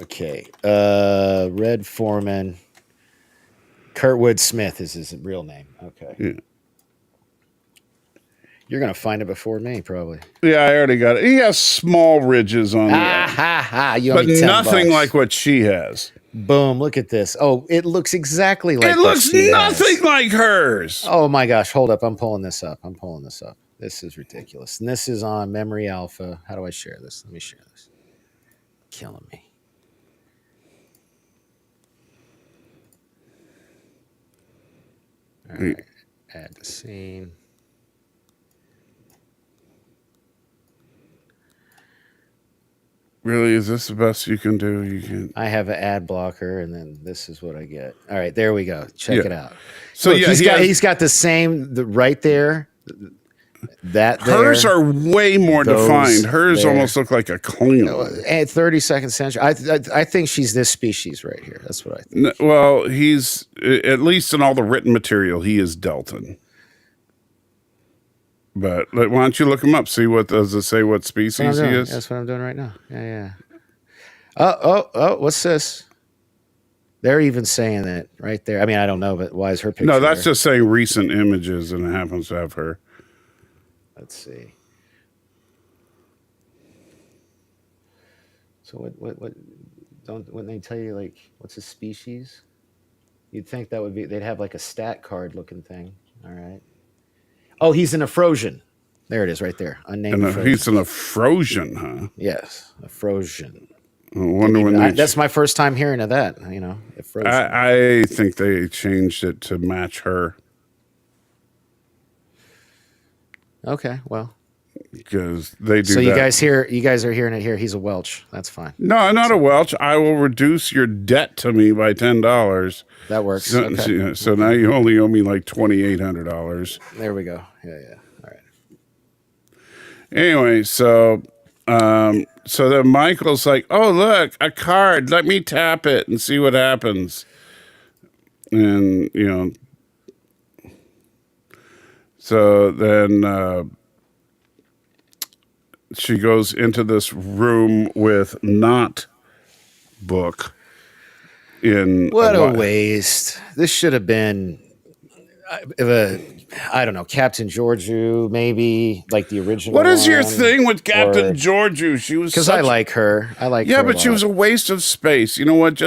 Okay. Red Foreman. Kurtwood Smith is his real name. Okay. Yeah. You're going to find it before me, probably. Yeah, I already got it. He has small ridges on it. But nothing like what she has. Boom, look at this. Oh, it looks exactly like it looks nothing like hers. Oh my gosh, hold up. I'm pulling this up. This is ridiculous. And this is on Memory Alpha. How do I share this? Let me share this. killing me. All right. Add the scene. Really, is this the best you can do? You can. I have an ad blocker, and then this is what I get. All right, there we go. Check it out. So look, yeah, he's got the same right there. That hers there, are way more defined. Hers there. almost look like a Klingon. At 32nd century, I think she's this species right here. That's what I think. Well, he's at least in all the written material, he is Deltan. But why don't you look him up? See what does it say? What species he is? That's what I'm doing right now. Yeah. Oh! What's this? They're even saying that right there. I mean, I don't know, but why is her picture? No, that's there? just saying recent images, and it happens to have her. Let's see. So what? Wouldn't they tell you like what's a species? You'd think that would be. They'd have like a stat card looking thing. All right. Oh, he's an Afrosian. There it is, right there. Unnamed. He's an Afrosian, huh? Yes, Afrosian. I wonder when that's my first time hearing of that. You know, Afrosian. I think they changed it to match her. Okay, well, because they do. So you that. guys are hearing it here. He's a Welch. That's fine. No, I'm not a Welch. I will reduce your debt to me by $10. That works. So, Okay. so now you only owe me like $2,800. There we go. Yeah. All right. Anyway, so then Michael's like, "Oh, look, a card. Let me tap it and see what happens." And so then she goes into this room with not book. What a waste. This should have been I don't know, Captain Georgiou, maybe like the original. What is your one, thing with Captain Georgiou? She was because I like her. Yeah, but she was a waste of space. You know what?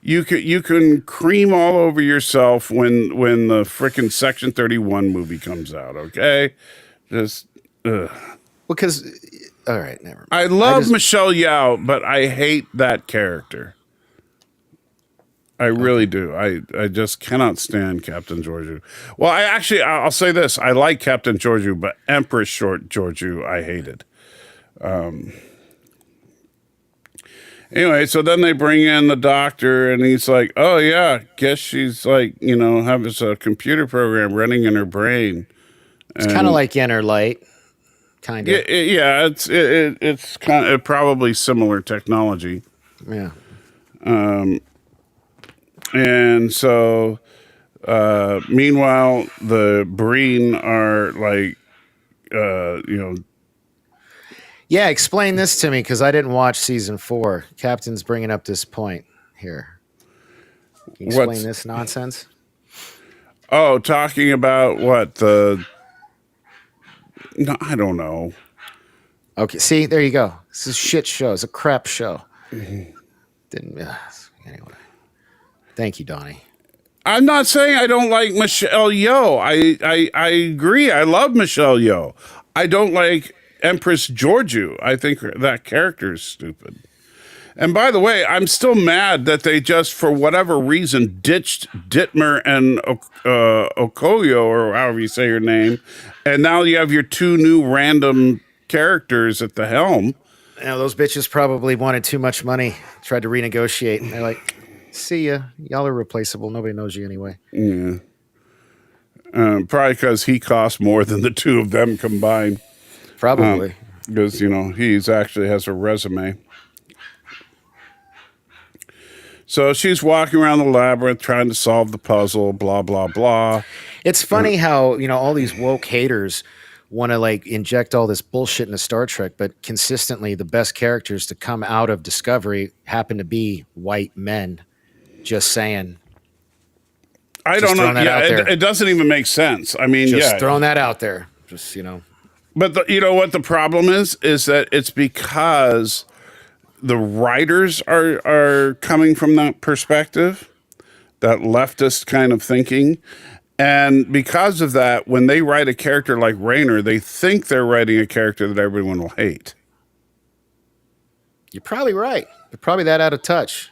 You can cream all over yourself when the frickin' Section 31 movie comes out. Okay, just because. All right, never mind. I love Michelle Yeoh, but I hate that character. I really do. I just cannot stand Captain Georgiou. Well, I'll say this. I like Captain Georgiou, but Empress Georgiou, I hated. Anyway, so then they bring in the doctor, and he's like, "Oh yeah, guess she's like, has a computer program running in her brain." It's kind of like Inner Light, kind of. Yeah, it's kind of probably similar technology. Yeah. And so, meanwhile, the Breen are like, Yeah, explain this to me because I didn't watch season 4. Captain's bringing up this point here. Can you explain this nonsense? Oh, talking about what No, I don't know. Okay, see, there you go. This is a shit show. It's a crap show. Anyway. Thank you, Donnie. I'm not saying I don't like Michelle Yeoh. I agree. I love Michelle Yeoh. I don't like Empress Georgiou. I think that character is stupid. And by the way, I'm still mad that they just, for whatever reason, ditched Dittmer and Okoye, or however you say your name, and now you have your two new random characters at the helm. Those bitches probably wanted too much money, tried to renegotiate. They're like, see ya. Y'all are replaceable. Nobody knows you anyway. Yeah. Probably because he costs more than the two of them combined. Probably. Because, he's actually has a resume. So she's walking around the labyrinth trying to solve the puzzle, blah, blah, blah. It's funny how, all these woke haters want to inject all this bullshit into Star Trek, but consistently the best characters to come out of Discovery happen to be white men. Just saying. I don't know. Yeah, it doesn't even make sense. I mean, just throwing that out there. Just, But you know what the problem is that it's because the writers are coming from that perspective, that leftist kind of thinking. And because of that, when they write a character like Raynor, they think they're writing a character that everyone will hate. You're probably right. They're probably that out of touch.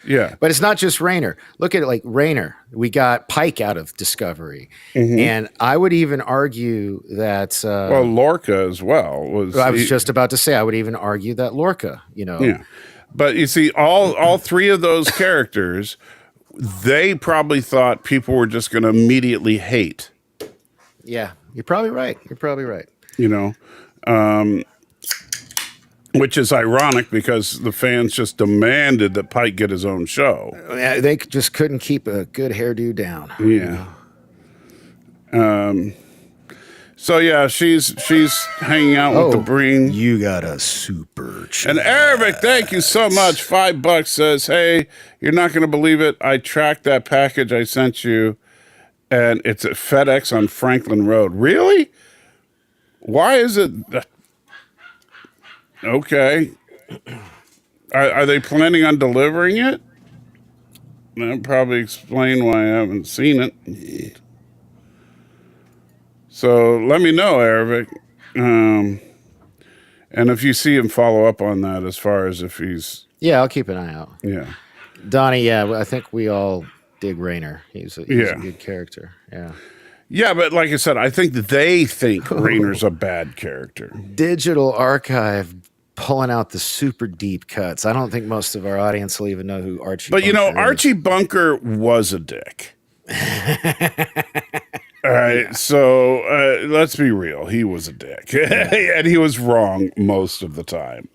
Yeah. But it's not just Rayner. Look at it like Rayner. We got Pike out of Discovery. And I would even argue that. Well, Lorca as well I was just about to say, I would even argue that Lorca, Yeah. But you see, all three of those characters, they probably thought people were just going to immediately hate. Yeah, you're probably right. You're probably right. Which is ironic because the fans just demanded that Pike get his own show. They just couldn't keep a good hairdo down. Yeah. So yeah, she's hanging out with the Breen. You got a super chat. And Arabic, thank you so much. $5 says, hey, you're not going to believe it. I tracked that package I sent you, and it's at FedEx on Franklin Road. Really? Why is it? Okay. Are they planning on delivering it? That'll probably explain why I haven't seen it. So let me know, Arabic. And if you see him, follow up on that as far as if he's... Yeah, I'll keep an eye out. Yeah. Donnie, I think we all dig Rayner. He's a good character. Yeah. Yeah, but like I said, I think they think Rayner's a bad character. Digital Archive pulling out the super deep cuts. I don't think most of our audience will even know who Archie But, Bunker is. Archie Bunker was a dick. All right, so let's be real. He was a dick. And he was wrong most of the time.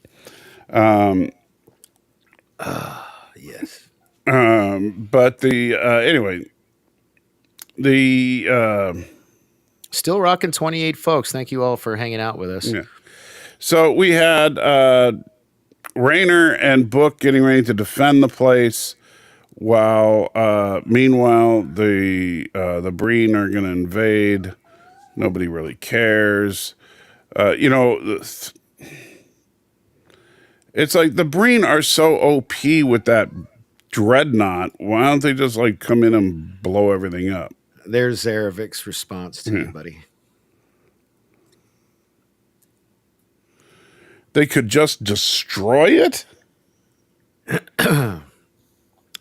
Yes. But anyway, Still rocking 28 folks. Thank you all for hanging out with us. Yeah. So we had Rayner and Book getting ready to defend the place, while meanwhile the Breen are going to invade. Nobody really cares. It's like the Breen are so OP with that dreadnought. Why don't they just like come in and blow everything up? There's Zarovic's response to you, buddy. They could just destroy it?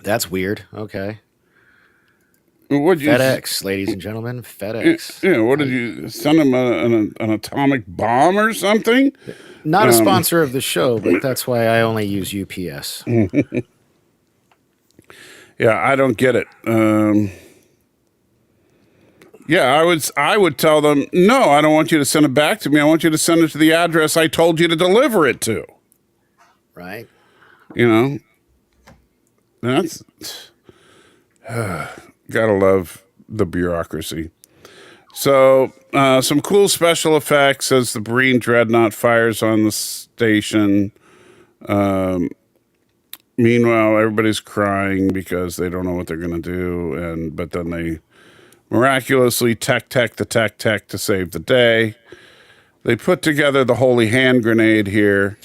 That's weird. Okay. What'd you FedEx, ladies and gentlemen. FedEx. Yeah, what did you send them an atomic bomb or something? Not a sponsor of the show, but that's why I only use UPS. Yeah, I don't get it. Yeah, I would tell them, no, I don't want you to send it back to me. I want you to send it to the address I told you to deliver it to. Right. That's gotta love the bureaucracy. So some cool special effects as the Breen dreadnought fires on the station. Meanwhile, everybody's crying because they don't know what they're gonna do, but then they miraculously tech to save the day. They put together the holy hand grenade here.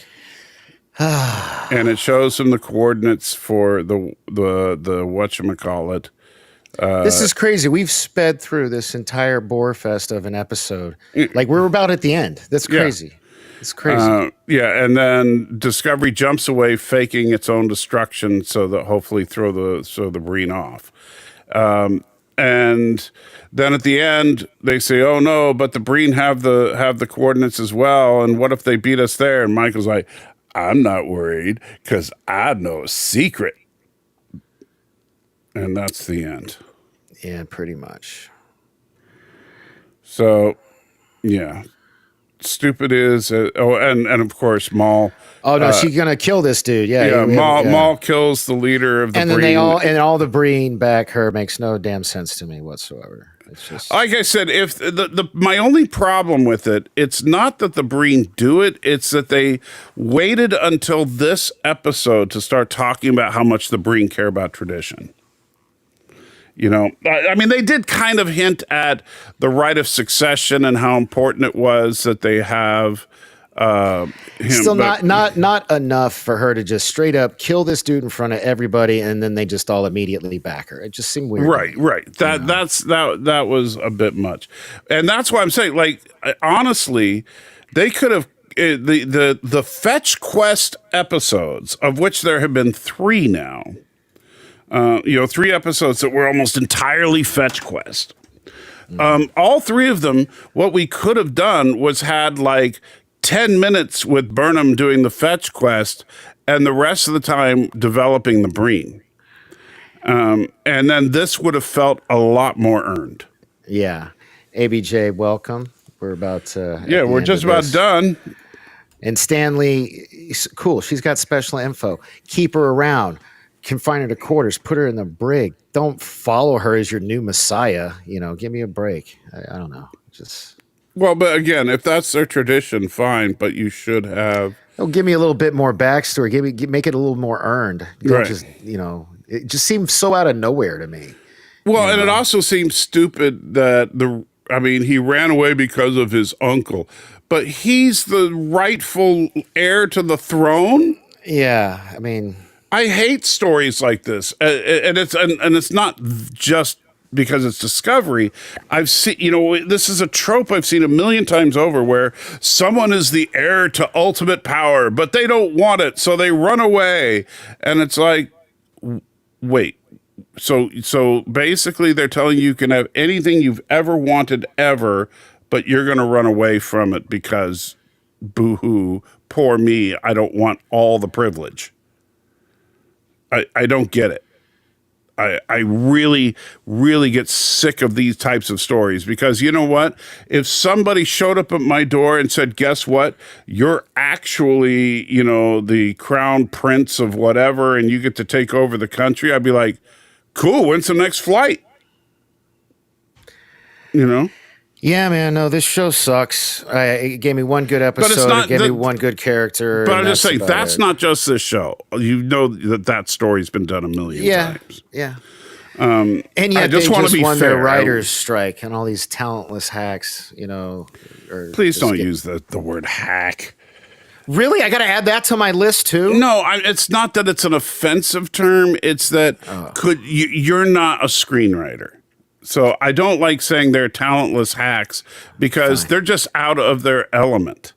And it shows them the coordinates for the whatchamacallit. This is crazy. We've sped through this entire bore fest of an episode. Like we're about at the end. That's crazy. Yeah. It's crazy. Yeah, and then Discovery jumps away, faking its own destruction, so that hopefully throw the Breen off. And then at the end, they say, "Oh no, but the Breen have the coordinates as well. And what if they beat us there?" And Michael's like, "I'm not worried because I know a secret." And that's the end. Yeah, pretty much. So, yeah. Stupid is and of course Maul. Oh no, she's gonna kill this dude. Yeah. Maul kills the leader of the and Breen. Then all the Breen back her makes no damn sense to me whatsoever. It's just like I said, if my only problem with it, it's not that the Breen do it, it's that they waited until this episode to start talking about how much the Breen care about tradition. I mean, they did kind of hint at the right of succession and how important it was that they have him. Still not enough for her to just straight up kill this dude in front of everybody and then they just all immediately back her. It just seemed weird. Right. That was a bit much. And that's why I'm saying, like, honestly, they could have the Fetch Quest episodes, of which there have been 3 now. 3 episodes that were almost entirely Fetch Quest. All 3 of them, what we could have done was had like 10 minutes with Burnham doing the Fetch Quest and the rest of the time developing the Breen. And then this would have felt a lot more earned. Yeah. ABJ, welcome. We're about we're just about done. And Stanley, cool. She's got special info. Keep her around. Confine her to quarters. Put her in the brig. Don't follow her as your new messiah. Give me a break. I don't know. Well, but again, if that's their tradition, fine. But you should have. Oh, give me a little bit more backstory. Make it a little more earned. Right. It just seems so out of nowhere to me. Well, and it also seems stupid that he ran away because of his uncle, but he's the rightful heir to the throne. Yeah, I hate stories like this, and it's not just because it's Discovery. I've seen, this is a trope I've seen a million times over, where someone is the heir to ultimate power, but they don't want it, so they run away, and it's like, wait. So basically they're telling you can have anything you've ever wanted ever, but you're going to run away from it because boo-hoo, poor me, I don't want all the privilege. I don't get it. I really, really get sick of these types of stories because you know what? If somebody showed up at my door and said, guess what? You're actually, the crown prince of whatever, and you get to take over the country, I'd be like, cool, when's the next flight? Yeah, man. No, this show sucks. It gave me one good episode. It gave me one good character. But I'm just saying, that's not just this show. That story's been done a million times. Yeah. And yet I just they want to be won fair. their writers' strike and all these talentless hacks. Please don't use the word hack. Really? I got to add that to my list too? No, it's not that it's an offensive term. It's that you're not a screenwriter. So I don't like saying they're talentless hacks because they're just out of their element.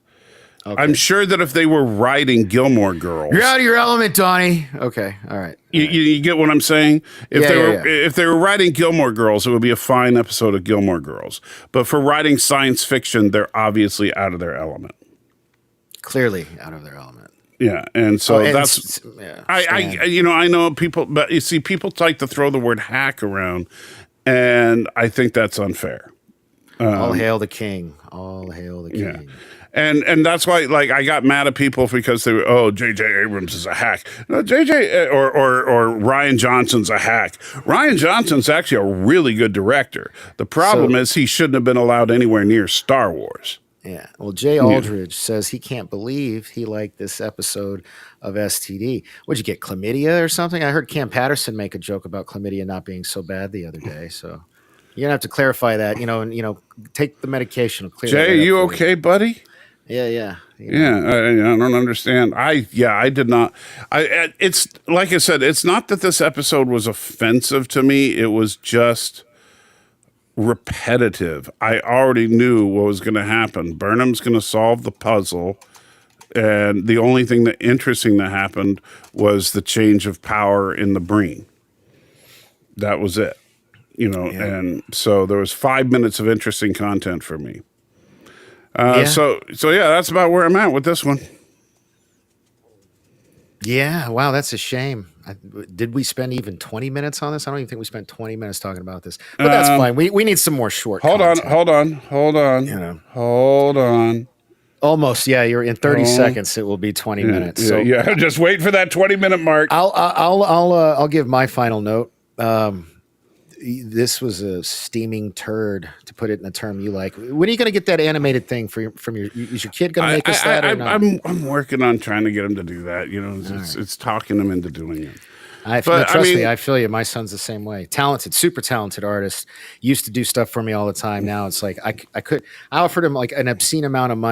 Okay. I'm sure that if they were writing Gilmore Girls, you're out of your element, Donnie. Okay, all right. You get what I'm saying? If they were writing Gilmore Girls, it would be a fine episode of Gilmore Girls. But for writing science fiction, they're obviously out of their element. Clearly out of their element. Yeah, and so I know people, but you see, people like to throw the word hack around, and I think that's unfair. All hail the king! All hail the king! Yeah. And that's why, like, I got mad at people because they were, J.J. Abrams is a hack. No, J.J. or Ryan Johnson's a hack. Ryan Johnson's actually a really good director. The problem is he shouldn't have been allowed anywhere near Star Wars. Yeah. Well, Jay Aldridge says he can't believe he liked this episode of STD. What'd you get, chlamydia or something? I heard Cam Patterson make a joke about chlamydia not being so bad the other day. So you're gonna have to clarify that, and take the medication. It'll clear Jay, are you okay, buddy? Yeah. I don't understand. I did not. It's like I said, it's not that this episode was offensive to me. It was just repetitive. I already knew what was going to happen. Burnham's going to solve the puzzle, and the only thing interesting that happened was the change of power in the Breen. That was it, and so there was 5 minutes of interesting content for me. So that's about where I'm at with this one. Yeah, wow, that's a shame. Did we spend even 20 minutes on this? I don't even think we spent 20 minutes talking about this. But that's fine. We need some more short content. Hold on. Almost, yeah. You're in 30 seconds. It will be 20 minutes. So just wait for that 20-minute mark. I'll give my final note. This was a steaming turd, to put it in a term you like. When are you going to get that animated thing from your? Is your kid going to make us that or not? I'm working on trying to get him to do that. It's talking them into doing it. Trust me, I feel you. My son's the same way. Talented, super talented artist. Used to do stuff for me all the time. Now it's like I offered him like an obscene amount of money.